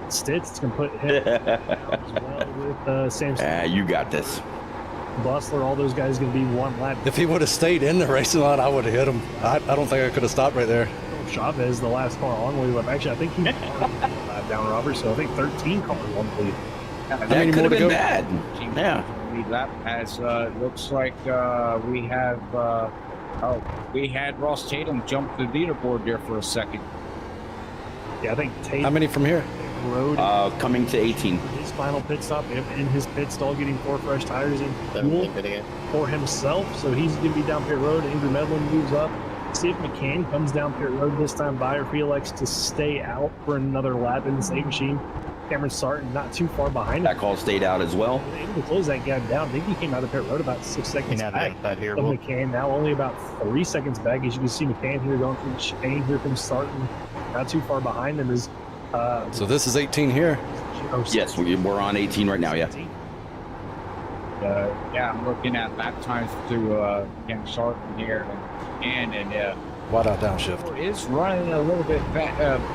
Stitz, it's going to put him as well with Sam You got this. Bustler. All those guys going to be one lap. If he would have stayed in the racing line, I would have hit him. I don't think I could have stopped right there. Chavez, the last car on the lead lap. Actually, I think he lap down, Robert, so I think 13 cars on the lead. That many could more have to been go? bad. Yeah. Lead lap as looks like we have we had Ross Tatum jump the leaderboard there for a second. Yeah, I think Tate How many from here? rode Coming to 18. his final pit stop in his pit stall, getting 4 fresh tires in fuel for himself. So he's going to be down pit road. Andrew Medlin moves up. See if McCann comes down pit road this time by, or if he elects to stay out for another lap in the same machine. Cameron Sarton not too far behind him. That call stayed out as well. Able to close that gap down. I think he came out of pit road about 6 seconds back here. of McCann. Now only about 3 seconds back. As you can see, McCann here going through the chain. Here comes Sarton. Not too far behind him is. So this is 18 here. Yes, we're on 18 right now, yeah. Yeah, I'm looking at lap times through Ken Sarton here and Wide out downshift. is running a little bit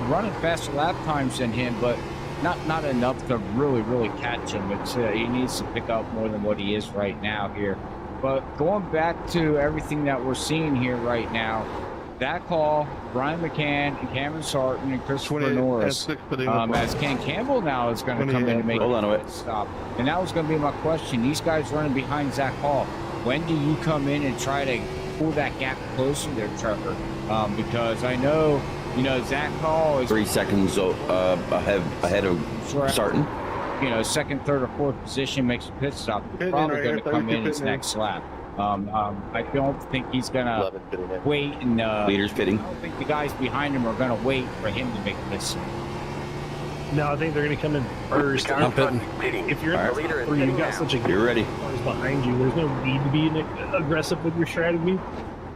running faster lap times than him, but not enough to really catch him. It's he needs to pick up more than what he is right now here. But going back to everything that we're seeing here right now, that call, Brian McCann and Cameron Sarton and Christopher Norris, as Ken Campbell now is going to come in and make Hold on a a minute. stop. And that was going to be my question. These guys running behind Zach Hall. When do you come in and try to pull that gap closer there, Trevor? Because I know, Zach Hall is 3 seconds ahead of Sarton. second, third, or fourth position makes a pit stop. He's probably going to come in his next lap. I don't think he's going to wait and Leaders pitting. I don't think the guys behind him are going to wait for him to make this. No, I think they're going to come in first. Car in front pitting. If you're in All the right. leader is or you've pitting got now. such a You're ready. cars behind you, there's no need to be aggressive with your strategy.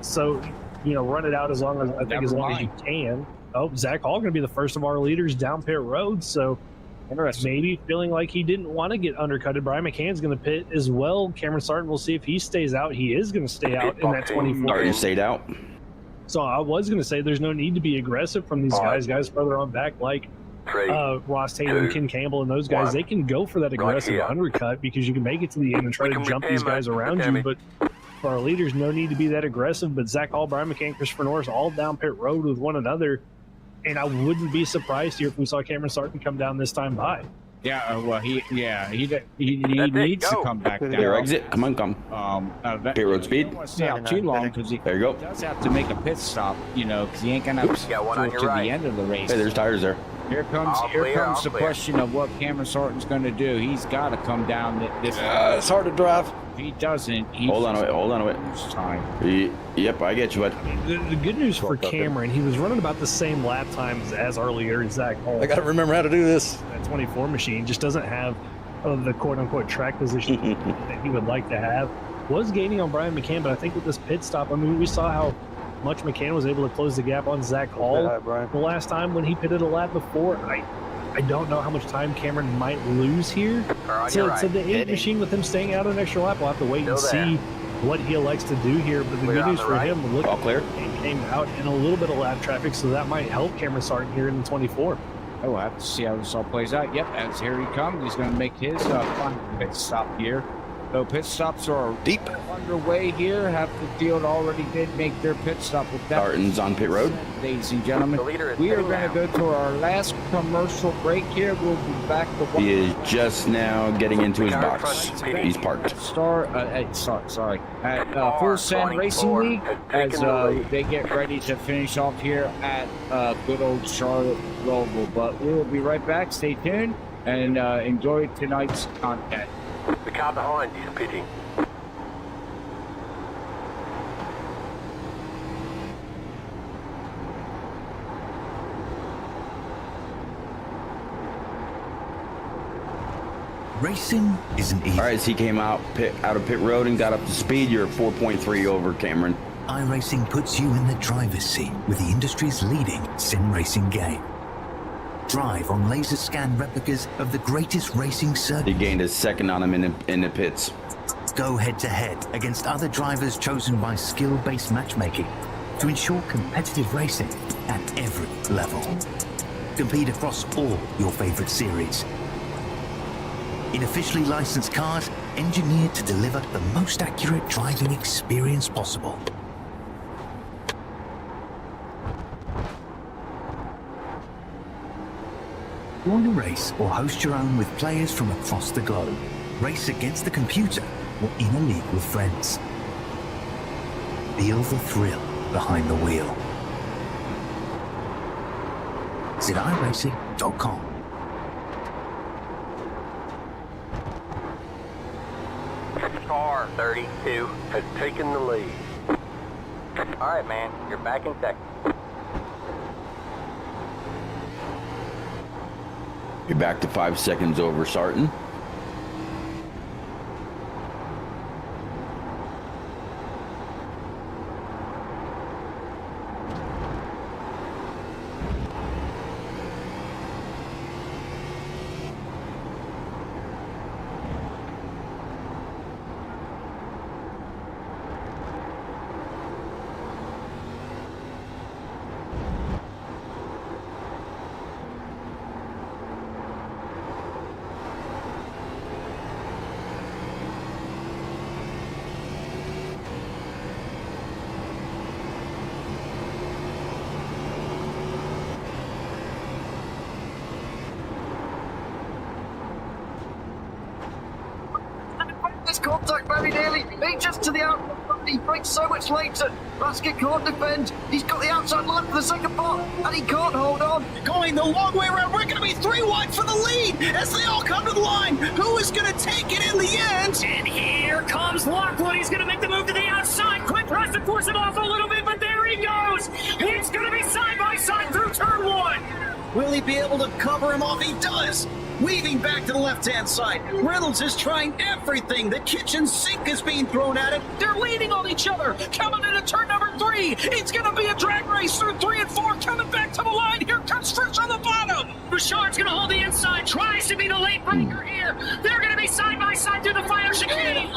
So, run it out as long as as you can. Oh, Zach Hall going to be the first of our leaders down pit road. So maybe feeling like he didn't want to get undercutted. Brian McCann's going to pit as well. Cameron Sarton, we'll see if he stays out. He is going to stay out in that 24. Sarton stayed out. So I was going to say there's no need to be aggressive from these guys further on back, like 3. Ross Taylor, Ken Campbell, and those guys. They can go for that aggressive here. undercut because you can make it to the end and try We to can jump repair these guys my around you. damage. But for our leaders, no need to be that aggressive. But Zach Hall, Brian McCann, Christopher Norris, all down pit road with one another. And I wouldn't be surprised here if we saw Cameron Sarton come down this time by. Yeah, well, he needs to Go. come back down. Clear exit. Come on, come. Pit road speed. Don't want to stay out too long because he There you go. does have to make a pit stop, because he ain't gonna Got one on go your to right. the end of the race. Hey, there's tires there. Here comes All clear, the clear. question of what Cameron Sarton's going to do. He's got to come down this. It's hard to drive. If he doesn't, he Hold on a wait. lose time. Yep, I get you, bud. The good news for Cameron, he was running about the same lap times as earlier Zach Hall. I got to remember how to do this. That 24 machine just doesn't have the quote-unquote track position that he would like to have. Was gaining on Brian McCann, but I think with this pit stop, I mean, we saw how much McCann was able to close the gap on Zach Hall the last time when he pitted a lap before. I don't know how much time Cameron might lose here. So the 8 machine with him staying out an extra lap, we'll have to wait and see what he likes to do here. But the good news for him, look, all clear. He came out in a little bit of lap traffic, so that might help Cameron Sarton here in the 24. Oh, we'll have to see how this all plays out. Yep, as here he comes, he's going to make his final pit stop here. So pit stops are deep underway here. Half the field already did make their pit stop with that. Sarton's on pit road. Ladies and gentlemen, we are going to go to our last commercial break here. We'll be back to He is just now getting into his box. He's parked. Sorry. At Full Send Racing League as they get ready to finish off here at good old Charlotte Roval. But we will be right back. Stay tuned and enjoy tonight's content. The car behind is pitting. Racing isn't easy. All right, so he came out of pit road and got up to speed. You're 4.3 over Cameron. iRacing puts you in the driver's seat with the industry's leading sim racing game. Drive on laser scan replicas of the greatest racing He circuits. gained a second on him in the pits. Go head to head against other drivers chosen by skill-based matchmaking to ensure competitive racing at every level. Compete across all your favorite series. In officially licensed cars, engineered to deliver the most accurate driving experience possible. Want to race or host your own with players from across the globe? Race against the computer or in a league with friends? Feel the thrill behind the wheel. Visit iRacing.com. Car 32 has taken the lead. All right, man, you're back in second. You're back to 5 seconds over Sarton. This contact very nearly. He just to the outside. He breaks so much later. Basket can't defend. He's got the outside line for the second part, and he can't hold on. Going the long way around. We're going to be 3 wide for the lead as they all come to the line. Who is going to take it in the end? And here comes Lockwood. He's going to make the move to the outside. Quick rush to force him off a little bit, but there he goes. It's going to be side by side through turn 1. Will he be able to cover him off? He does. Weaving back to the left-hand side. Reynolds is trying everything. The kitchen sink is being thrown at him. They're leaning on each other. Coming into turn number 3. It's going to be a drag race through 3 and 4. Coming back to the line. Here comes Fritz on the bottom. Bouchard's going to hold the inside. Tries to be the late breaker here. They're going to be side by side through the final chicane.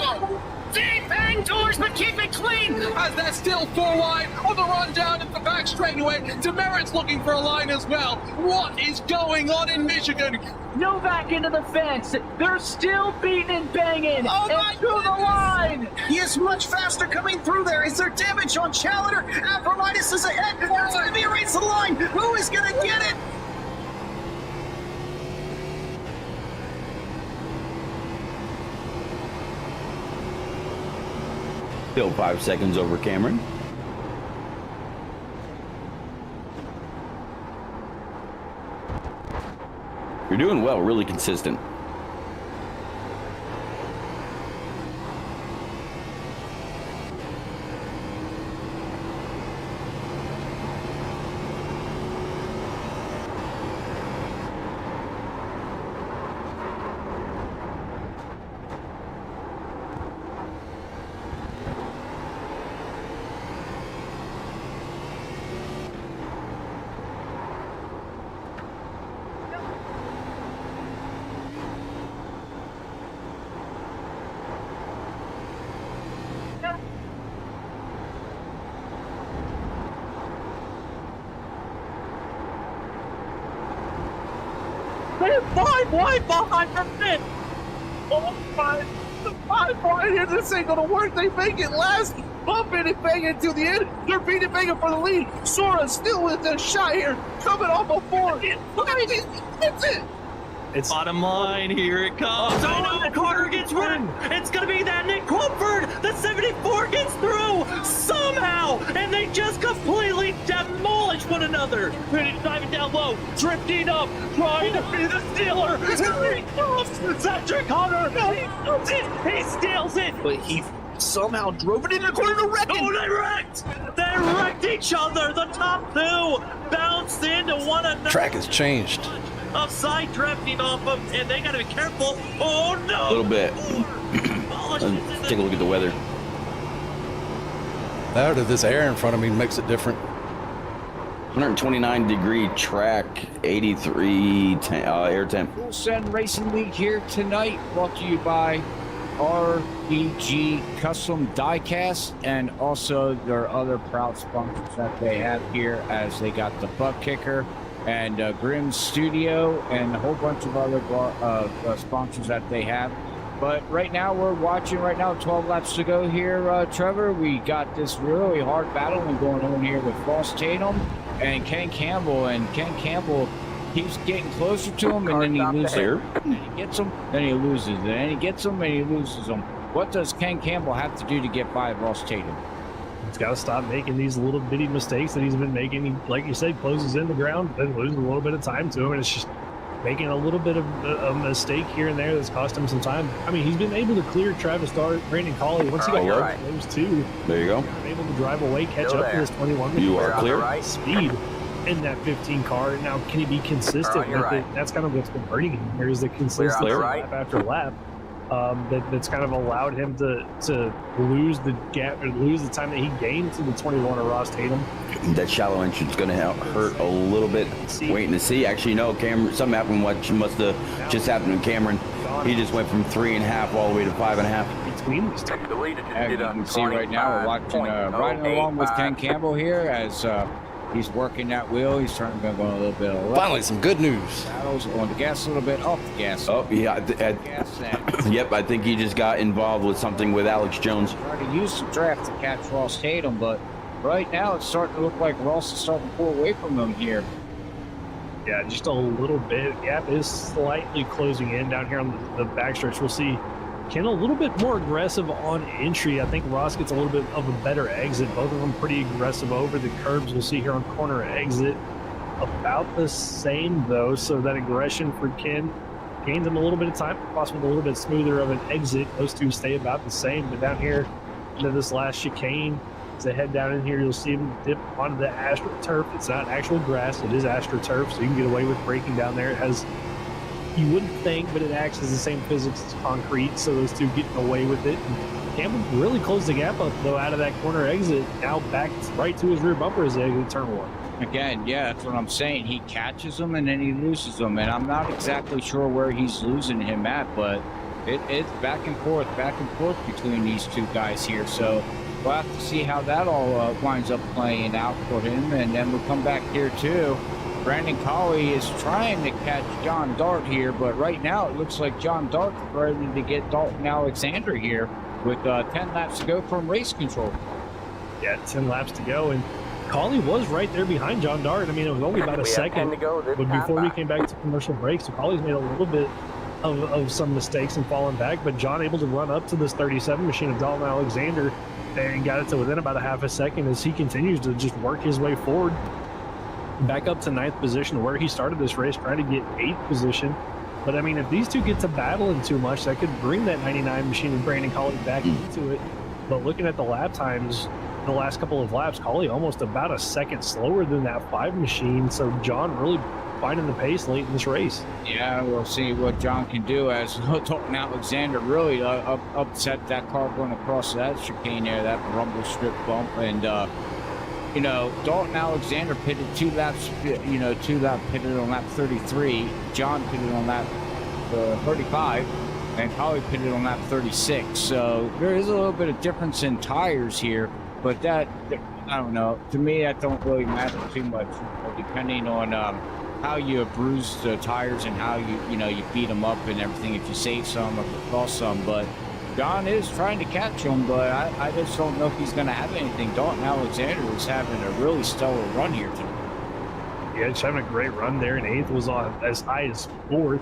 Deep bang doors, but keep it clean. As they're still 4 wide on the run down at the back straightaway. Demerit's looking for a line as well. What is going on in Michigan? Novak into the fence. They're still beating and banging. Oh my and through the line. He is much faster coming through there. Is there damage on Challenger? Aphrodite is ahead. There's going to be a race to the line. Who is going to get it? Still 5 seconds over Cameron. You're doing well, really consistent. and 5 wide behind the pit. Oh my, the 5 wide here, this ain't gonna work. They make it last. Bumping and banging to the end. They're beating Vega for the lead. Sora's still with the shot here, coming off a 4. That's it. It's Bottom line, here it comes. Oh no, Carter gets run. It's gonna be that Nick Crumford. The 74 gets through somehow, and they just completely demolish one another. Diving down low, drifting up, trying to be the stealer. Here he comes, Cedric Hunter. He steals it, but he somehow drove it in the corner to wreck it. Oh, they wrecked! They wrecked each other. The top 2 bounced into one another. Track has changed. Of side drafting off them, and they gotta be careful. Oh no! A little bit. Let's take a look at the weather. That or this air in front of me makes it different. 129 degree track, 83 air temp. Full Send Racing League here tonight, brought to you by RBG Custom Diecast and also their other proud sponsors that they have here, as they got the Butt Kicker and Grimm Studio and a whole bunch of other sponsors that they have. But right now we're watching 12 laps to go here, Trevor. We got this really hard battle going on here with Ross Tatum and Ken Campbell, and Ken Campbell keeps getting closer to him, and then he loses him. And he gets him, then he loses, and then he gets him, and he loses him. What does Ken Campbell have to do to get by Ross Tatum? He's got to stop making these little bitty mistakes that he's been making. He, like you said, closes in the ground, then loses a little bit of time to him, and it's just making a little bit of a mistake here and there that's cost him some time. I mean, he's been able to clear Travis Dart, Brandon Colley. Once he got those 2, there you go. Able to drive away, catch up to this 21. You are clear. Speed in that 15 car. Now, can he be consistent with it? That's kind of what's been hurting him. There's the consistency lap after lap. That's kind of allowed him to lose the gap, or lose the time that he gained to the 21 of Ross Tatum. That shallow entrance is going to hurt a little bit. Waiting to see. Actually, no, Cameron. Something happened. What must have just happened to Cameron? He just went from 3.5 all the way to 5.5. Between these two. As you can see right now, we're watching riding along with Ken Campbell here as he's working that wheel. He's trying to go a little bit. Finally, some good news. Battles on the gas a little bit, off the gas. Oh yeah, yep. I think he just got involved with something with Alex Jones. Trying to use some draft to catch Ross Tatum, but right now it's starting to look like Ross is starting to pull away from him here. Yeah, just a little bit. Gap is slightly closing in down here on the backstretch. We'll see Ken a little bit more aggressive on entry. I think Ross gets a little bit of a better exit. Both of them pretty aggressive over the curbs. We'll see here on corner exit. About the same, though, so that aggression for Ken gains him a little bit of time, possibly a little bit smoother of an exit. Those two stay about the same, but down here into this last chicane, as they head down in here, you'll see him dip onto the AstroTurf. It's not actual grass, it is AstroTurf, so you can get away with braking down there. It has, you wouldn't think, but it acts as the same physics as concrete, so those two getting away with it. And Campbell really closed the gap up, though, out of that corner exit, now back right to his rear bumper as they exit turn 1. Again, yeah, that's what I'm saying. He catches them and then he loses them, and I'm not exactly sure where he's losing him at, but it's back and forth between these two guys here. So we'll have to see how that all winds up playing out for him. And then we'll come back here too. Brandon Colley is trying to catch John Dart here, but right now it looks like John Dart's ready to get Dalton Alexander here with 10 laps to go from race control. Yeah, 10 laps to go, and Colley was right there behind John Dart. I mean, it was only about a second but before we came back to commercial break, so Colley's made a little bit of some mistakes and fallen back, but John able to run up to this 37 machine of Dalton Alexander and got it to within about a half a second as he continues to just work his way forward back up to 9th position where he started this race, trying to get 8th position. But I mean, if these two get to battling too much, that could bring that 99 machine of Brandon Colley back into it. But looking at the lap times, the last couple of laps, Colley almost about a second slower than that 5 machine. So John really finding the pace late in this race. Yeah, we'll see what John can do as Dalton Alexander really upset that car going across that chicane there, that rumble strip bump. And, you know, Dalton Alexander pitted 2 laps, pitted on lap 33. John pitted on lap 35. And Colley pitted on lap 36. So there is a little bit of difference in tires here. But that, I don't know. To me, that don't really matter too much, depending on how you bruise the tires and how you beat them up and everything if you save some or lost some. But John is trying to catch him, but I just don't know if he's going to have anything. Dalton Alexander is having a really stellar run here today. Yeah, just having a great run there, and 8th was on as high as 4th.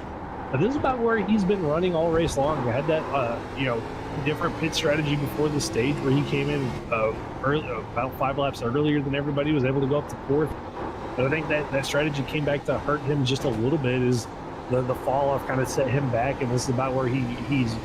But this is about where he's been running all race long. I had that, different pit strategy before the stage where he came in early, about 5 laps earlier than everybody, was able to go up to 4th. But I think that strategy came back to hurt him just a little bit, is the fall off kind of set him back, and this is about where he's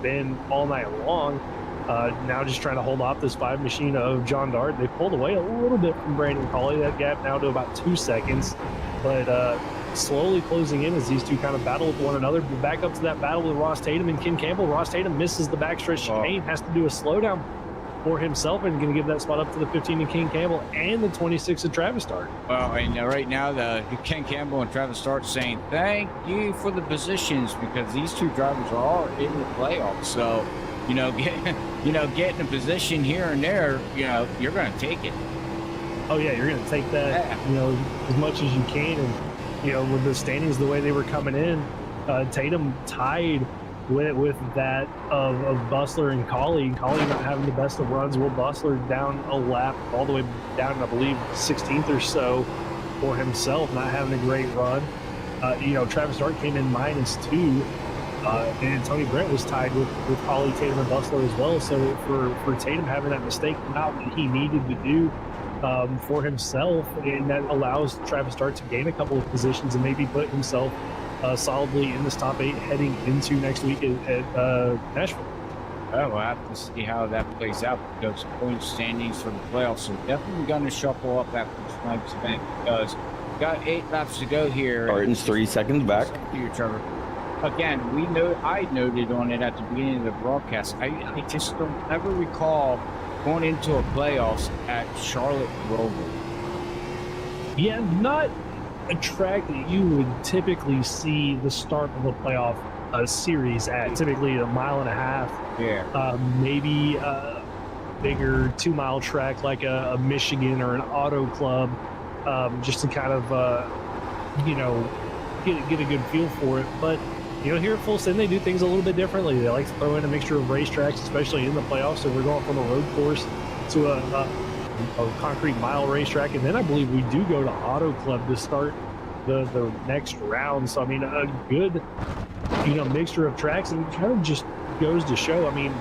been all night long. Now just trying to hold off this 5 machine of John Dart. They pulled away a little bit from Brandon Colley. That gap now to about 2 seconds, but slowly closing in as these two kind of battle with one another. Back up to that battle with Ross Tatum and Ken Campbell. Ross Tatum misses the backstretch chicane, has to do a slowdown for himself, and going to give that spot up to the 15 of Ken Campbell and the 26 of Travis Dart. Well, and right now the Ken Campbell and Travis Dart saying thank you for the positions, because these two drivers are all in the playoffs. So, getting a position here and there, you're going to take it. Oh yeah, you're going to take that, as much as you can. And with the standings the way they were coming in, Tatum tied with that of Bustler and Colley. Colley not having the best of runs. Will Bustler down a lap all the way down, I believe, 16th or so for himself, not having a great run. Travis Dart came in -2, and Tony Brent was tied with Colley, Tatum, and Bustler as well. So for Tatum having that mistake, not what he needed to do for himself, and that allows Travis Dart to gain a couple of positions and maybe put himself solidly in this top 8 heading into next week at Nashville. Well, we'll have to see how that plays out, because point standings for the playoffs are definitely going to shuffle up after tonight's event, because we've got 8 laps to go here. Barton's 3 seconds back. You, Trevor. Again, I noted on it at the beginning of the broadcast. I just don't ever recall going into a playoffs at Charlotte Roval. Yeah, not a track that you would typically see the start of a playoff series at. Typically a 1.5 miles. Yeah. Maybe a bigger 2-mile track like a Michigan or an Auto Club, just to kind of get a good feel for it. But here at Full Send, they do things a little bit differently. They like to throw in a mixture of racetracks, especially in the playoffs. So we're going from a road course to a concrete mile racetrack, and then I believe we do go to Auto Club to start the next round. So I mean, a good mixture of tracks, and it kind of just goes to show. I mean,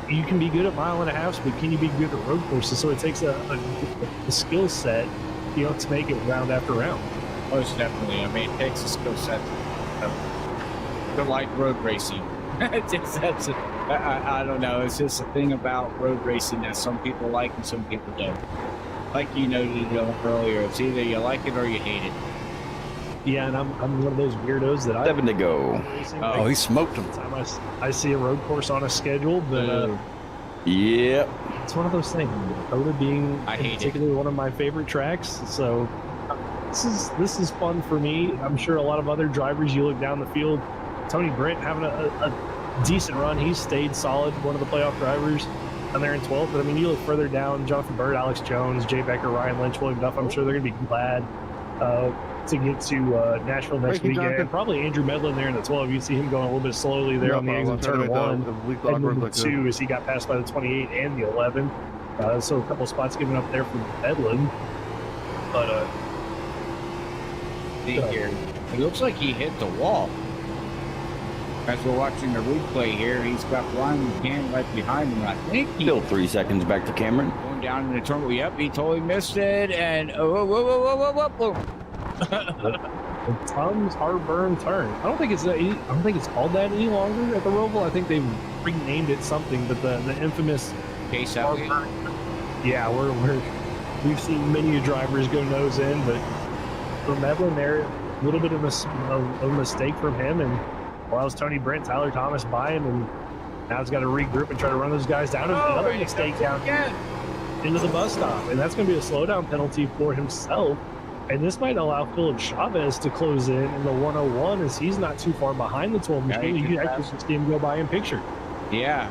you can be good at 1.5 miles, but can you be good at road courses? So it takes a skill set, to make it round after round. Most definitely. I mean, it takes a skill set to like road racing. I don't know. It's just a thing about road racing that some people like and some people don't. Like you noted earlier, it's either you like it or you hate it. Yeah, and I'm one of those weirdos that 7 to go. Oh, he smoked him. Time I see a road course on a schedule, but yep. It's one of those things. Dakota being particularly one of my favorite tracks, so this is fun for me. I'm sure a lot of other drivers, you look down the field, Tony Brent having a decent run. He's stayed solid, one of the playoff drivers down there in 12th. But I mean, you look further down, Jonathan Bird, Alex Jones, Jay Becker, Ryan Lynch, William Duff, I'm sure they're going to be glad to get to Nashville next weekend. And probably Andrew Medlin there in the 12. You see him going a little bit slowly there on the exit turn 1. And the 2 as he got passed by the 28 and the 11. So a couple spots given up there for Medlin. But here, it looks like he hit the wall. As we're watching the replay here, he's got Ryan McCann right behind him. I think he Still 3 seconds back to Cameron. Going down in the turn. Yep, he totally missed it. And whoa. The Tums Harburn turn. I don't think it's called that any longer at the Roval. I think they've renamed it something, but the infamous Case out. Yeah, we've seen many drivers go nose in, but for Medlin there, a little bit of a mistake from him, and allows Tony Brent, Tyler Thomas by him, and now he's got to regroup and try to run those guys down. Another mistake down into the bus stop, and that's going to be a slowdown penalty for himself. And this might allow Philip Chavez to close in the 101, as he's not too far behind the 12 machine. You can actually see him go by in picture. Yeah,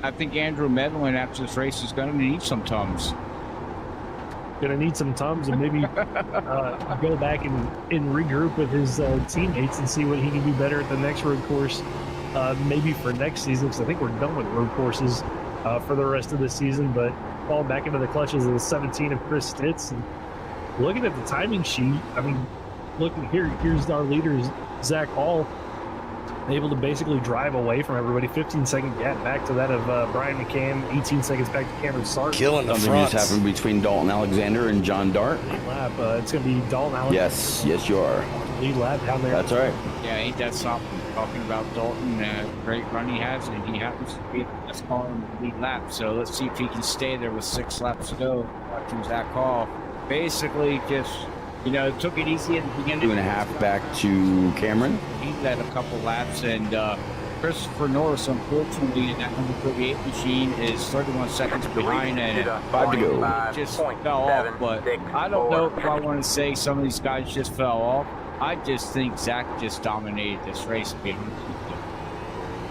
I think Andrew Medlin after this race is going to need some Tums. going to need some Tums and maybe go back and regroup with his teammates and see what he can do better at the next road course, maybe for next season, because I think we're done with road courses for the rest of the season. But fall back into the clutches of the 17 of Chris Stitz. And looking at the timing sheet, I mean, looking here, here's our leaders, Zach Hall, able to basically drive away from everybody. 15-second gap back to that of Brian McCann. 18 seconds back to Cameron Sark. Killing the Something front. just happened between Dalton Alexander and John Dart. Lap. It's going to be Dalton Alexander. Yes, you are. Lead lap down there. That's all right. Yeah, ain't that something? Talking about Dalton, great run he has, and he happens to be the best car in the lead lap. So let's see if he can stay there with 6 laps to go. Watching Zach Hall basically just, took it easy at the beginning. 2.5 back to Cameron. He led a couple laps, and Christopher Norris, unfortunately, in that number 38 machine, is 31 seconds behind, and 5 to go. just fell off. But I don't know if I want to say some of these guys just fell off. I just think Zach just dominated this race.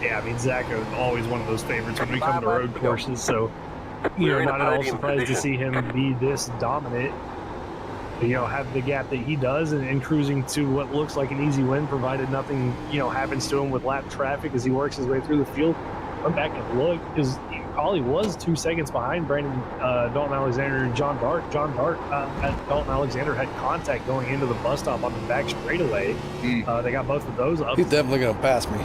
Yeah, I mean, Zach is always one of those favorites when we come to road courses, so you're not at all surprised to see him be this dominant. Have the gap that he does and cruising to what looks like an easy win, provided nothing, happens to him with lap traffic as he works his way through the field. Come back and look, because Collie was 2 seconds behind Dalton Alexander and John Dart. John Dart and Dalton Alexander had contact going into the bus stop on the back straightaway. They got both of those up. He's definitely going to pass me.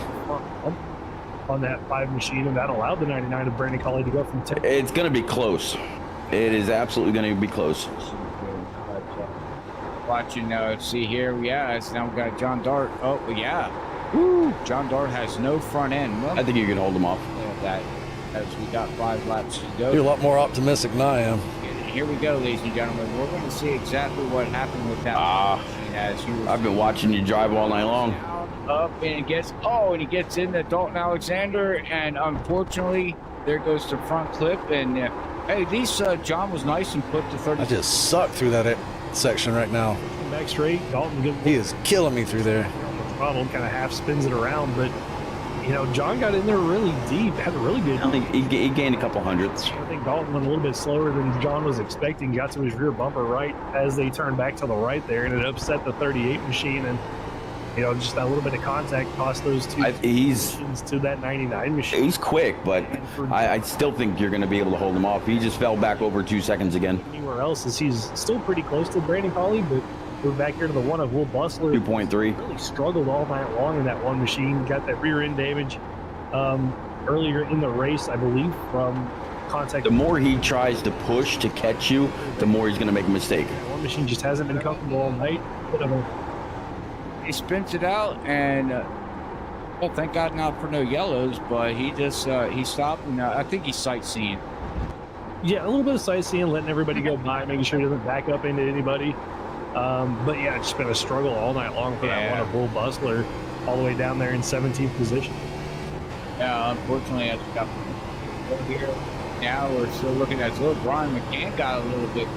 On that 5 machine, and that allowed the 99 of Brandon Collie to go from 10. It's going to be close. It is absolutely going to be close. Watching, see here, it's now we got John Dart. Oh, yeah. Woo! John Dart has no front end. Well, I think you can hold him off. that as we got 5 laps to go. You're a lot more optimistic than I am. And here we go, ladies and gentlemen. We're going to see exactly what happened with that machine as you. I've been watching you drive all night long. Up and he gets into Dalton Alexander, and unfortunately, there goes the front clip. And hey, at least John was nice and put the 30. I just suck through that section right now. Back straight, Dalton. He is killing me through there. Throttle kind of half spins it around, but John got in there really deep, had a really good. I think he gained a couple hundredths. I think Dalton went a little bit slower than John was expecting. Got to his rear bumper right as they turned back to the right there, and it upset the 38 machine. And just that little bit of contact cost those two machines to that 99 machine. He's quick, but I still think you're going to be able to hold him off. He just fell back over 2 seconds again. Anywhere else is he's still pretty close to Brandon Collie, but we're back here to the one of Will Bustler. 2.3. Really struggled all night long in that one machine. Got that rear end damage earlier in the race, I believe, from contact. The more he tries to push to catch you, the more he's going to make a mistake. One machine just hasn't been comfortable all night. He spins it out, and well, thank God not for no yellows, but he just he stopped, and I think he's sightseeing. Yeah, a little bit of sightseeing, letting everybody go by, making sure he doesn't back up into anybody. But yeah, it's been a struggle all night long for that one of Bull Bustler, all the way down there in 17th position. Yeah, unfortunately, as we got here, now we're still looking at little Brian McCann got a little bit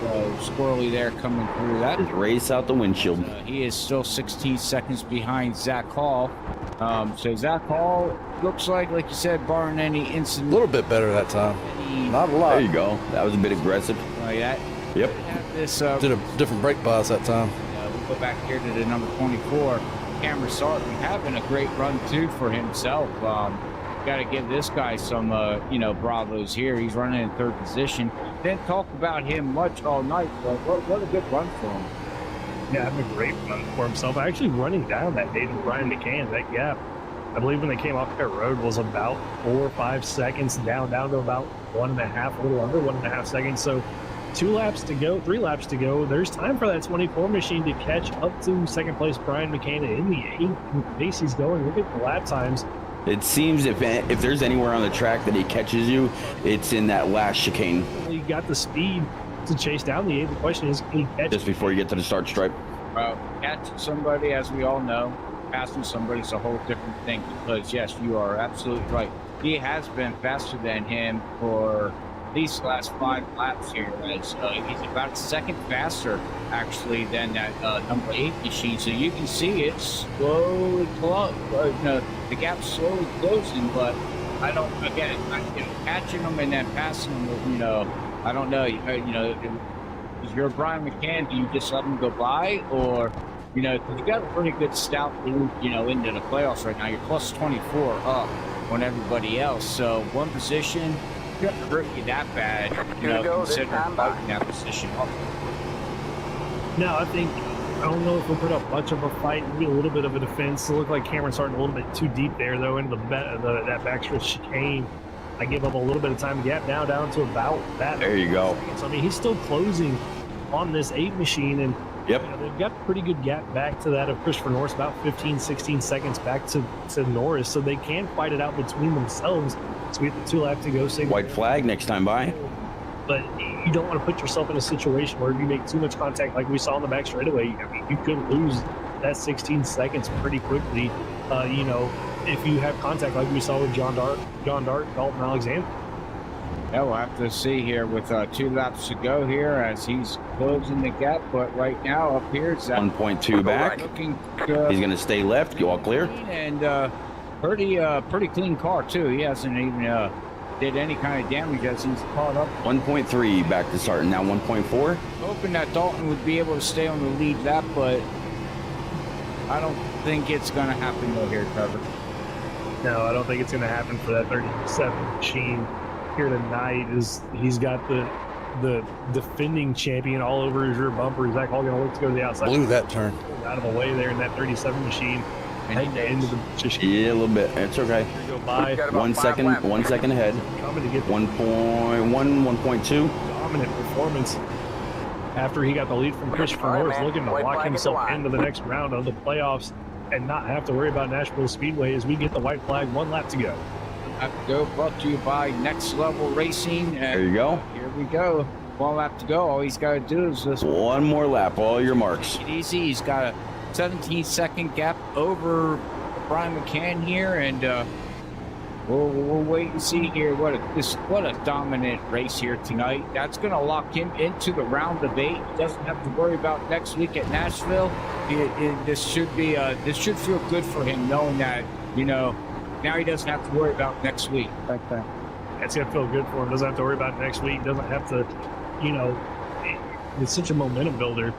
squirrely there coming through that. Just race out the windshield. He is still 16 seconds behind Zach Hall. So Zach Hall looks like you said, barring any incident. A little bit better that time. Not a lot. There you go. That was a bit aggressive. Like that. Yep. This, did a different brake bias that time. We'll go back here to the number 24, Cameron Sark, having a great run too for himself. Got to give this guy some, bravos here. He's running in 3rd position. Didn't talk about him much all night, but what a good run for him. Yeah, having a great run for himself. Actually running down that day to Brian McCann, that gap, I believe when they came off that road was about 4 or 5 seconds down to about 1.5, a little under 1.5 seconds. So 3 laps to go. There's time for that 24 machine to catch up to 2nd place Brian McCann in the 8th pace he's going. Look at the lap times. It seems if there's anywhere on the track that he catches you, it's in that last chicane. You got the speed to chase down the 8th. The question is, can he catch just before you get to the start stripe? Catching somebody, as we all know, passing somebody is a whole different thing, because yes, you are absolutely right. He has been faster than him for these last 5 laps here. He's about a second faster, actually, than that number 8 machine. So you can see it slowly the gap's slowly closing, but I don't, again, catching them and then passing them, I don't know, If you're Brian McCann, do you just let him go by, or you know, 'cause you got a pretty good stout through, you know, into the playoffs right now. You're plus 24 up on everybody else. So one position couldn't hurt you that bad, you know, considering fighting that position up. No, I don't know if we'll put up much of a fight. Maybe a little bit of a defense. It looked like Cameron's starting a little bit too deep there, though, into that backstretch chicane. I give up a little bit of time gap now down to about that. There you go. So, I mean, he's still closing on this 8 machine, and Yep. you know, they've got pretty good gap back to that of Christopher Norris, about 15, 16 seconds back to Norris, so they can fight it out between themselves. So we have the 2 laps to go. White flag next time by. But you don't want to put yourself in a situation where if you make too much contact like we saw in the back straightaway, I mean, you could lose that 16 seconds pretty quickly, you know, if you have contact like we saw with John Dart, Dalton Alexander. Yeah, we'll have to see here with 2 laps to go here as he's closing the gap. But right now up here, it's 1.2 back. looking He's going to stay left. Go all clear. and pretty clean car too. He hasn't even did any kind of damage as he's caught up. 1.3 back to start. Now 1.4. Hoping that Dalton would be able to stay on the lead lap, but I don't think it's going to happen though here, Trevor. No, I don't think it's going to happen for that 37 machine here tonight. He's got the defending champion all over his rear bumper. Zach Hall going to look to go to the outside. Blew that turn. Out of the way there in that 37 machine. Heading into the position. Yeah, a little bit. It's okay. Go by. 1 second ahead. Coming to get 1.1, 1.2. dominant performance after he got the lead from Christopher Norris, looking to lock himself into the next round of the playoffs and not have to worry about Nashville Speedway as we get the white flag. 1 lap to go. Have to go, brought to you by Next Level Racing. And There you go. here we go. 1 lap to go. All he's got to do is just One more lap. All your marks. take it easy. He's got a 17-second gap over Brian McCann here, and we'll wait and see here. What a dominant race here tonight. That's going to lock him into the round of 8. He doesn't have to worry about next week at Nashville. This should feel good for him, knowing that, you know, now he doesn't have to worry about next week. Like that. That's going to feel good for him. Doesn't have to worry about it next week. Doesn't have to, you know, it's such a momentum builder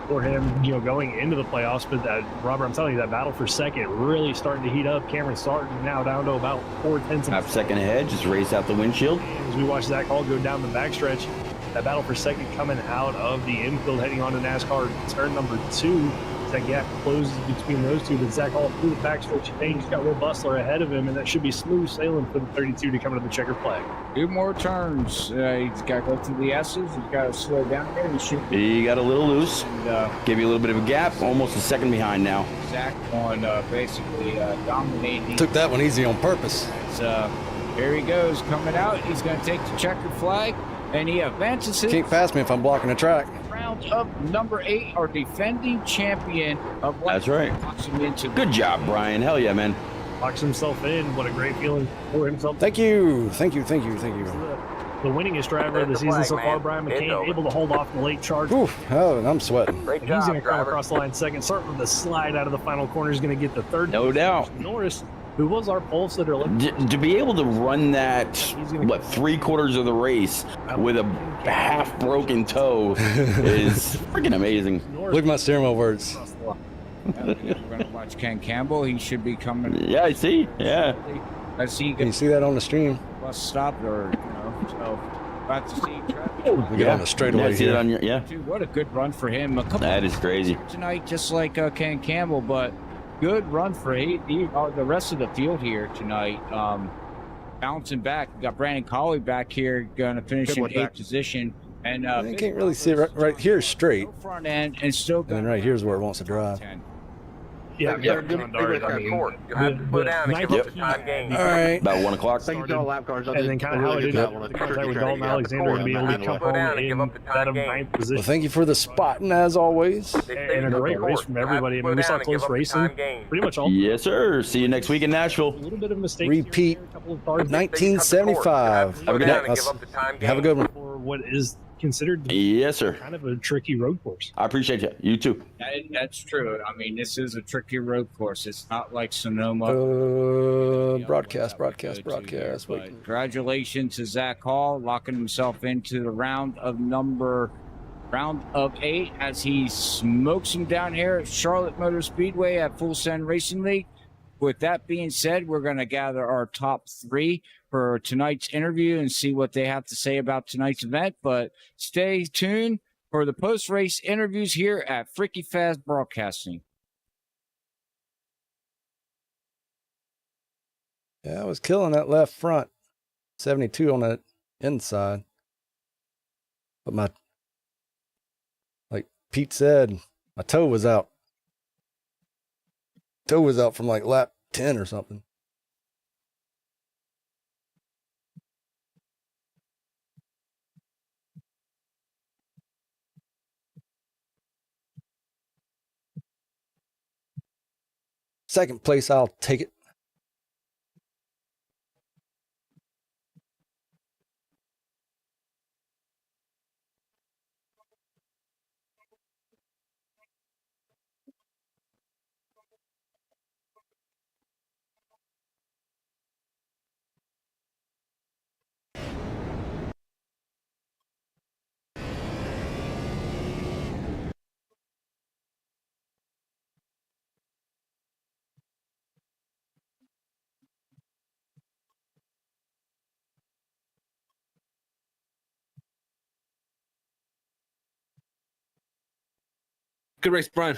for him, you know, going into the playoffs. But that, Robert, I'm telling you, that battle for second really starting to heat up. Cameron starting now down to about 4/10 Half second ahead. Just race out the windshield. As we watch Zach Hall go down the backstretch, that battle for second coming out of the infield, heading on to NASCAR turn number 2. That gap closes between those two, but Zach Hall through the backstretch. He's got Will Bustler ahead of him, and that should be smooth sailing for the 32 to come into the checker flag. 2 more turns. He's got to go through the S's. He's got to slow down there. He got a little loose. And, Give you a little bit of a gap. Almost a second behind now. Zach on basically dominating. Took that one easy on purpose. So, here he goes coming out. He's going to take the checker flag, and he advances his Can't pass me if I'm blocking the track. round of number 8, our defending champion of That's right. Good job, Brian. Hell yeah, man. Locks himself in. What a great feeling for himself. Thank you. The winningest driver of the season so far, Brian McCann, able to hold off the late charge. Oof, oh, I'm sweating. Great He's going job, to come driver. across the line second, starting with the slide out of the final corner. Is going to get the third. No doubt. Norris, who was our pole sitter. To be able to run that, 3/4 of the race with a half broken toe is freaking amazing. Look at my steering wheel words. We're going to watch Ken Campbell. He should be coming. Yeah, I see. Yeah. As he Can you see that on the stream? bus stop, or you know, so about to see Travis. We get on the straightaway Yeah, I see it here. on your, yeah. Dude, what a good run for him. A couple That is crazy. tonight, just like Ken Campbell, but good run for the rest of the field here tonight. Bouncing back, we got Brandon Colley back here, going to finish in 8th position, and You can't really see it right here straight. front end, and still And then right here's where it wants to drive. 10. Yeah, You'll have to slow down and give up the time gain. All right. About 1 o'clock. Thank you to all lap cars. And then kind of how it ended up with Dalton Alexander and being able to come home in that of 9th position. Well, thank you for the spotting as always. And a great race from everybody. I mean, we saw close racing. Pretty much all. Yes, sir. See you next week in Nashville. A little bit of mistakes. Repeat. Here, a couple of cars 1975. Have a good night. Have a good one. for what is considered Yes, sir. kind of a tricky road course. I appreciate you. You too. That's true. I mean, this is a tricky road course. It's not like Sonoma. Broadcast. But Wait. congratulations to Zach Hall, locking himself into the round of number round of 8 as he smokes him down here at Charlotte Motor Speedway at Full Send Racing League. With that being said, we're going to gather our top 3 for tonight's interview and see what they have to say about tonight's event. But stay tuned for the post-race interviews here at Freaky Fast Broadcasting. Yeah, I was killing that left front. 72 on that inside. But like Pete said, my toe was out. Toe was out from like lap 10 or something. Second place, I'll take it. Good race, Brian.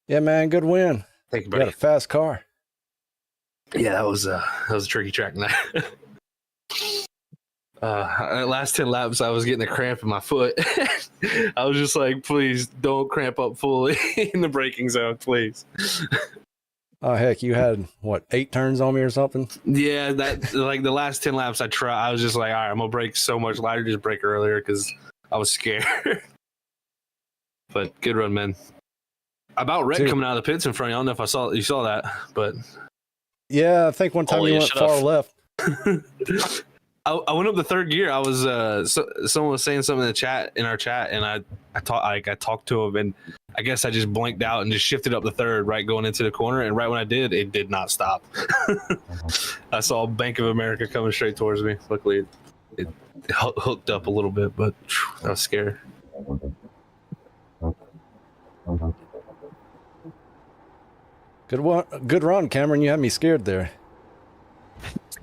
Yeah, man, good win. Thank you, You buddy. got a fast car. Yeah, that was a tricky track night. Last 10 laps, I was getting a cramp in my foot. I was just like, please don't cramp up fully in the braking zone, please. Oh, heck, you had, what, 8 turns on me or something? Yeah, that like the last 10 laps I was just like, all right, I'm going to brake so much lighter, just brake earlier because I was scared. But good run, man. About wreck coming out of the pits in front of you. I don't know if you saw that, but yeah, I think one time you went far left. I went up the third gear. I was someone was saying something in our chat, and I talked to him, and I guess I just blanked out and just shifted up the third right going into the corner, and right when I did, it did not stop. I saw Bank of America coming straight towards me. Luckily, it hooked up a little bit, but that was scary. Good run, Cameron. You had me scared there.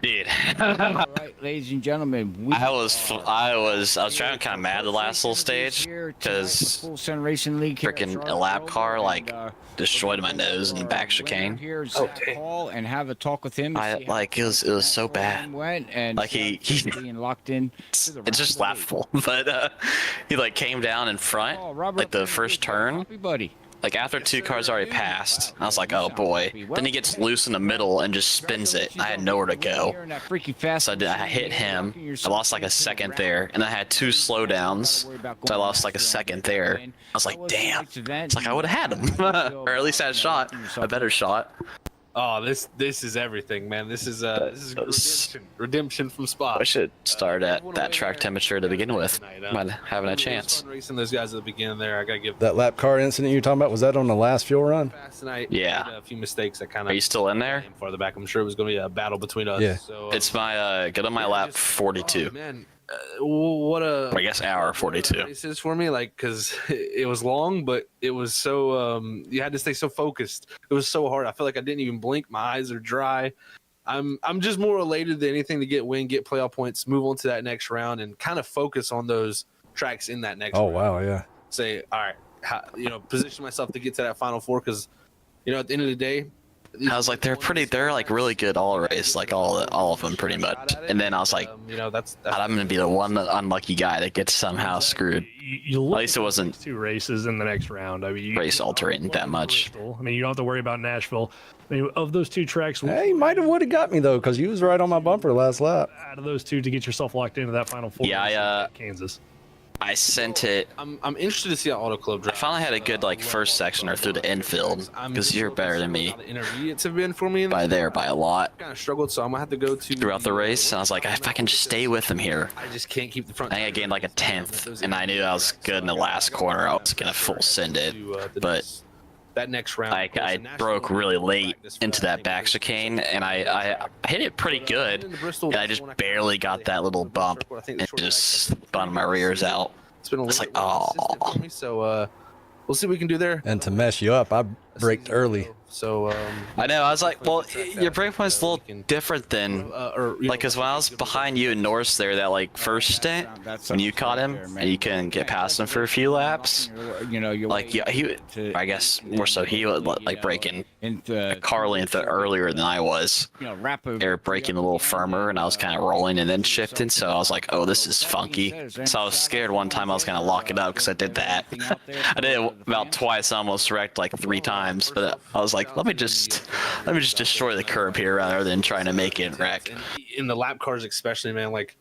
Dude. All right, ladies and gentlemen, I was driving kind of mad the last little stage because freaking a lap car like destroyed my nose in the back chicane. And have a talk with him. It was so bad. Like he being locked in. It's just laughable. But he like came down in front, like the first turn. Like after 2 cars already passed, I was like, oh boy. Then he gets loose in the middle and just spins it. I had nowhere to go. So I hit him. I lost like a second there. And I had 2 slowdowns. So I lost like a second there. I was like, damn. It's like I would have had him. Or at least had a shot. A better shot. Oh, this is everything, man. This is redemption from Spa. I should start at that track temperature to begin with. Might having a chance. Racing those guys at the beginning there, I gotta give that lap car incident you're talking about. Was that on the last fuel run? Yeah. A few mistakes that kind of. Are you still in there? Farther back, I'm sure it was going to be a battle between us. Yeah. So, it's my get on my lap 42. Man, what a. I guess hour 42. This is for me, like, because it was long, but it was so you had to stay so focused. It was so hard. I feel like I didn't even blink. My eyes are dry. I'm just more elated than anything to get playoff points, move on to that next round, and kind of focus on those tracks in that next. round. Wow, yeah. Say, all right, position myself to get to that Final Four because, at the end of the day. I was like, they're like really good all race, like all of them pretty much. And then I was like, I'm gonna be the one unlucky guy that gets somehow screwed. At least it wasn't 2 races in the next round. I mean, race altering that much. I mean, you don't have to worry about Nashville. I mean, of those 2 tracks, he might have would have got me though, because you was right on my bumper last lap. Out of those 2 to get yourself locked into that Final Four. Yeah, Kansas. I sent it. I'm interested to see how Auto Club drives. I finally had a good first section or through the infield because you're better than me. Intermediates have been for me by a lot. Kind of struggled, so I'm gonna have to go to throughout the race. And I was like, if I can just stay with him here. I just can't keep the front. I think I gained like a 10th, and I knew I was good in the last corner. I was gonna full send it, but that next round, I broke really late into that back chicane, and I hit it pretty good, and I just barely got that little bump and just spun my rears out. It's been a little bit consistent for me. So we'll see what we can do there. And to mess you up, I braked early. So I know. I was like, well, your brake point's a little different than like, cause when I was behind you and Norris there, that like first stint when you caught him and you couldn't get past him for a few laps, like he, I guess more so he would like braking a car length earlier than I was. They were braking a little firmer, and I was kind of rolling and then shifting. So I was like, oh, this is funky. So I was scared one time I was gonna lock it up because I did that. I did it about twice. I almost wrecked like 3 times, but I was like, let me just destroy the curb here rather than trying to make it wreck. In the lap cars especially, man, like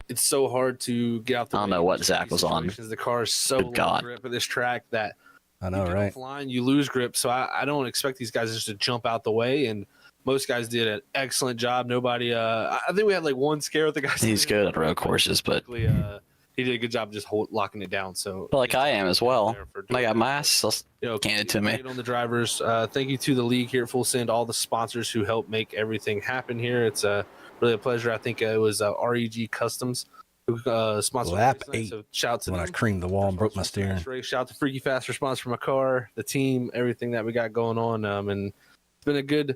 it's so hard to get out the I don't know what Zach was on. The car is so low grip at this track that I know, right? Offline, you lose grip, so I don't expect these guys just to jump out the way. And most guys did an excellent job. Nobody, I think we had like one scare with the guys. He's good at road courses, but he did a good job just locking it down. So, but like I am as well. I got my ass handed to me. On the drivers, thank you to the league here at Full Send, all the sponsors who helped make everything happen here. It's really a pleasure. I think it was REG Customs who sponsored Lap me. 8. So shout out to when them. I creamed the wall and broke my steering. Shout out to Freaky Fast for sponsoring my car, the team, everything that we got going on. And it's been a good,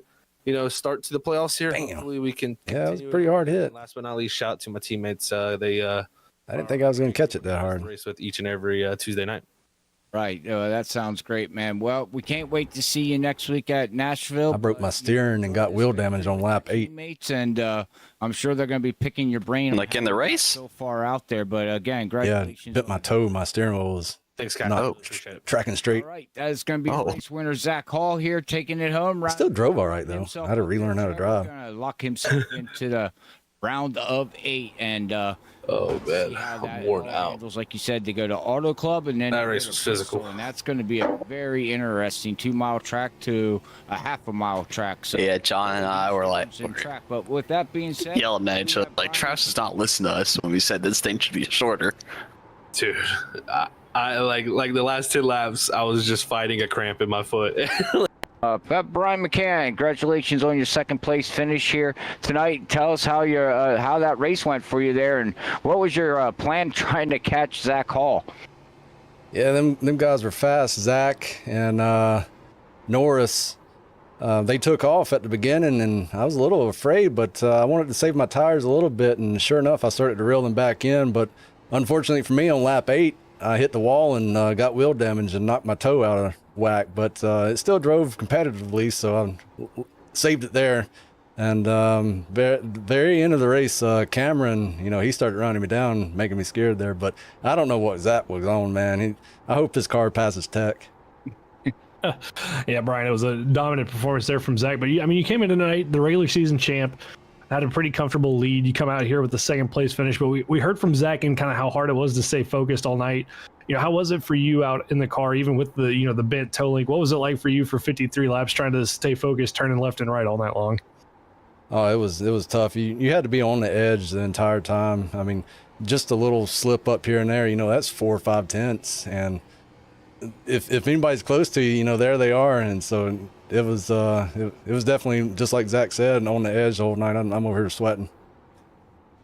start to the playoffs here. Damn. Hopefully we can. Yeah, it was a pretty hard hit. Last but not least, shout out to my teammates. I didn't think I was going to catch it that hard. Race with each and every Tuesday night. Right. That sounds great, man. Well, we can't wait to see you next week at Nashville. I broke my steering and got wheel damage on lap 8. Teammates, and I'm sure they're going to be picking your brain. Like in the race? So far out there, but again, congratulations. Yeah, bit my toe. My steering wheel was not tracking straight. All right, that is going to be race winner Zach Hall here taking it home. I still drove all right, though. I had to relearn how to drive. Going to lock himself into the round of 8, and oh man, I'm worn out. Like you said, they go to Auto Club, and then that race was physical, and that's going to be a very interesting 2-mile track to a half-a-mile track. So yeah, John and I were like, track. But with that being said, yelling at each other like Travis does not listen to us when we said this thing should be shorter. Dude, I like the last 10 laps, I was just fighting a cramp in my foot. Brian McCann, congratulations on your second place finish here tonight. Tell us how your how that race went for you there, and what was your plan trying to catch Zach Hall? Yeah, them guys were fast. Zach and Norris, they took off at the beginning, and I was a little afraid, but I wanted to save my tires a little bit, and sure enough, I started to reel them back in. But unfortunately for me, on lap 8, I hit the wall and got wheel damage and knocked my toe out of whack, but it still drove competitively, so I saved it there. And very end of the race, Cameron, he started running me down, making me scared there, but I don't know what Zach was on, man. I hope his car passes tech. Yeah, Brian, it was a dominant performance there from Zach, but you came in tonight, the regular season champ, had a pretty comfortable lead. You come out here with the second place finish, but we heard from Zach and kind of how hard it was to stay focused all night. How was it for you out in the car, even with the the bent toe link? What was it like for you for 53 laps trying to stay focused, turning left and right all night long? Oh, it was tough. You had to be on the edge the entire time. I mean, just a little slip up here and there, that's 4 or 5 tenths, and if anybody's close to you, there they are. And so it was definitely just like Zach said, on the edge the whole night. I'm over here sweating.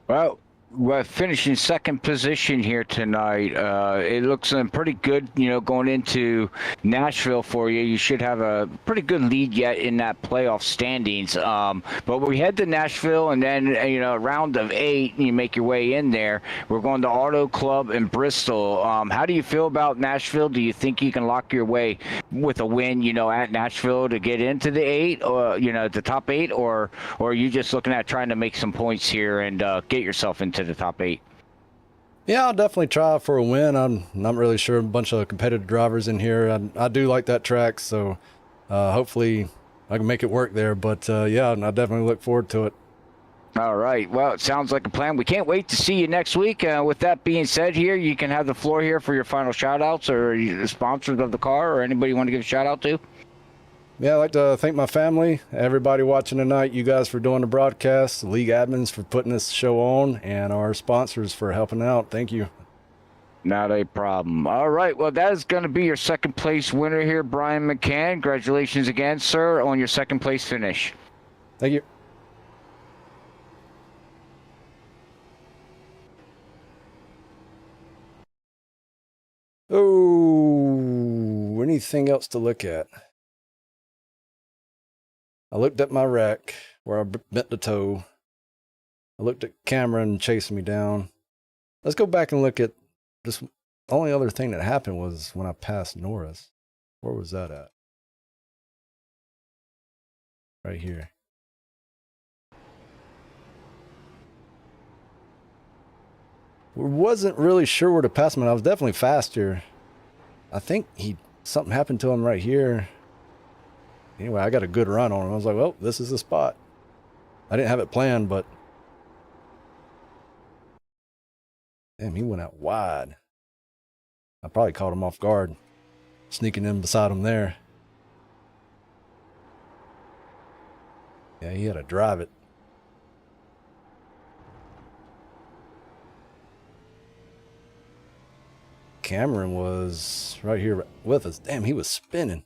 Well, we're finishing second position here tonight. It looks pretty good, going into Nashville for you. You should have a pretty good lead yet in that playoff standings. But we head to Nashville, and then, a round of 8, and you make your way in there. We're going to Auto Club in Bristol. How do you feel about Nashville? Do you think you can lock your way with a win, at Nashville to get into the 8, or, the top 8, or are you just looking at trying to make some points here and get yourself into the top 8? Yeah, I'll definitely try for a win. I'm not really sure. A bunch of competitive drivers in here. I do like that track, so hopefully I can make it work there. But yeah, I definitely look forward to it. All right. Well, it sounds like a plan. We can't wait to see you next week. With that being said, here you can have the floor here for your final shout-outs, or the sponsors of the car, or anybody you want to give a shout-out to. Yeah, I'd like to thank my family, everybody watching tonight, you guys for doing the broadcast, the league admins for putting this show on, and our sponsors for helping out. Thank you. Not a problem. All right. Well, that is going to be your second place winner here, Brian McCann. Congratulations again, sir, on your second place finish. Thank you. Oh, anything else to look at? I looked at my wreck where I bent the toe. I looked at Cameron chasing me down. Let's go back and look at this. Only other thing that happened was when I passed Norris. Where was that at? Right here. Wasn't really sure where to pass him. I was definitely faster. I think something happened to him right here. Anyway, I got a good run on him. I was like, well, this is the spot. I didn't have it planned, but damn, he went out wide. I probably caught him off guard, sneaking in beside him there. Yeah, he had to drive it. Cameron was right here with us. Damn, he was spinning.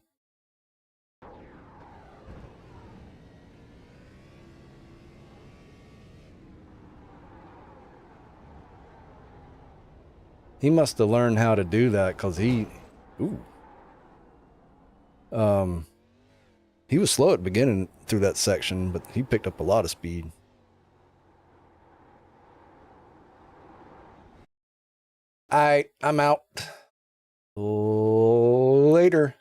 He must have learned how to do that because he was slow at the beginning through that section, but he picked up a lot of speed. All right, I'm out. Later.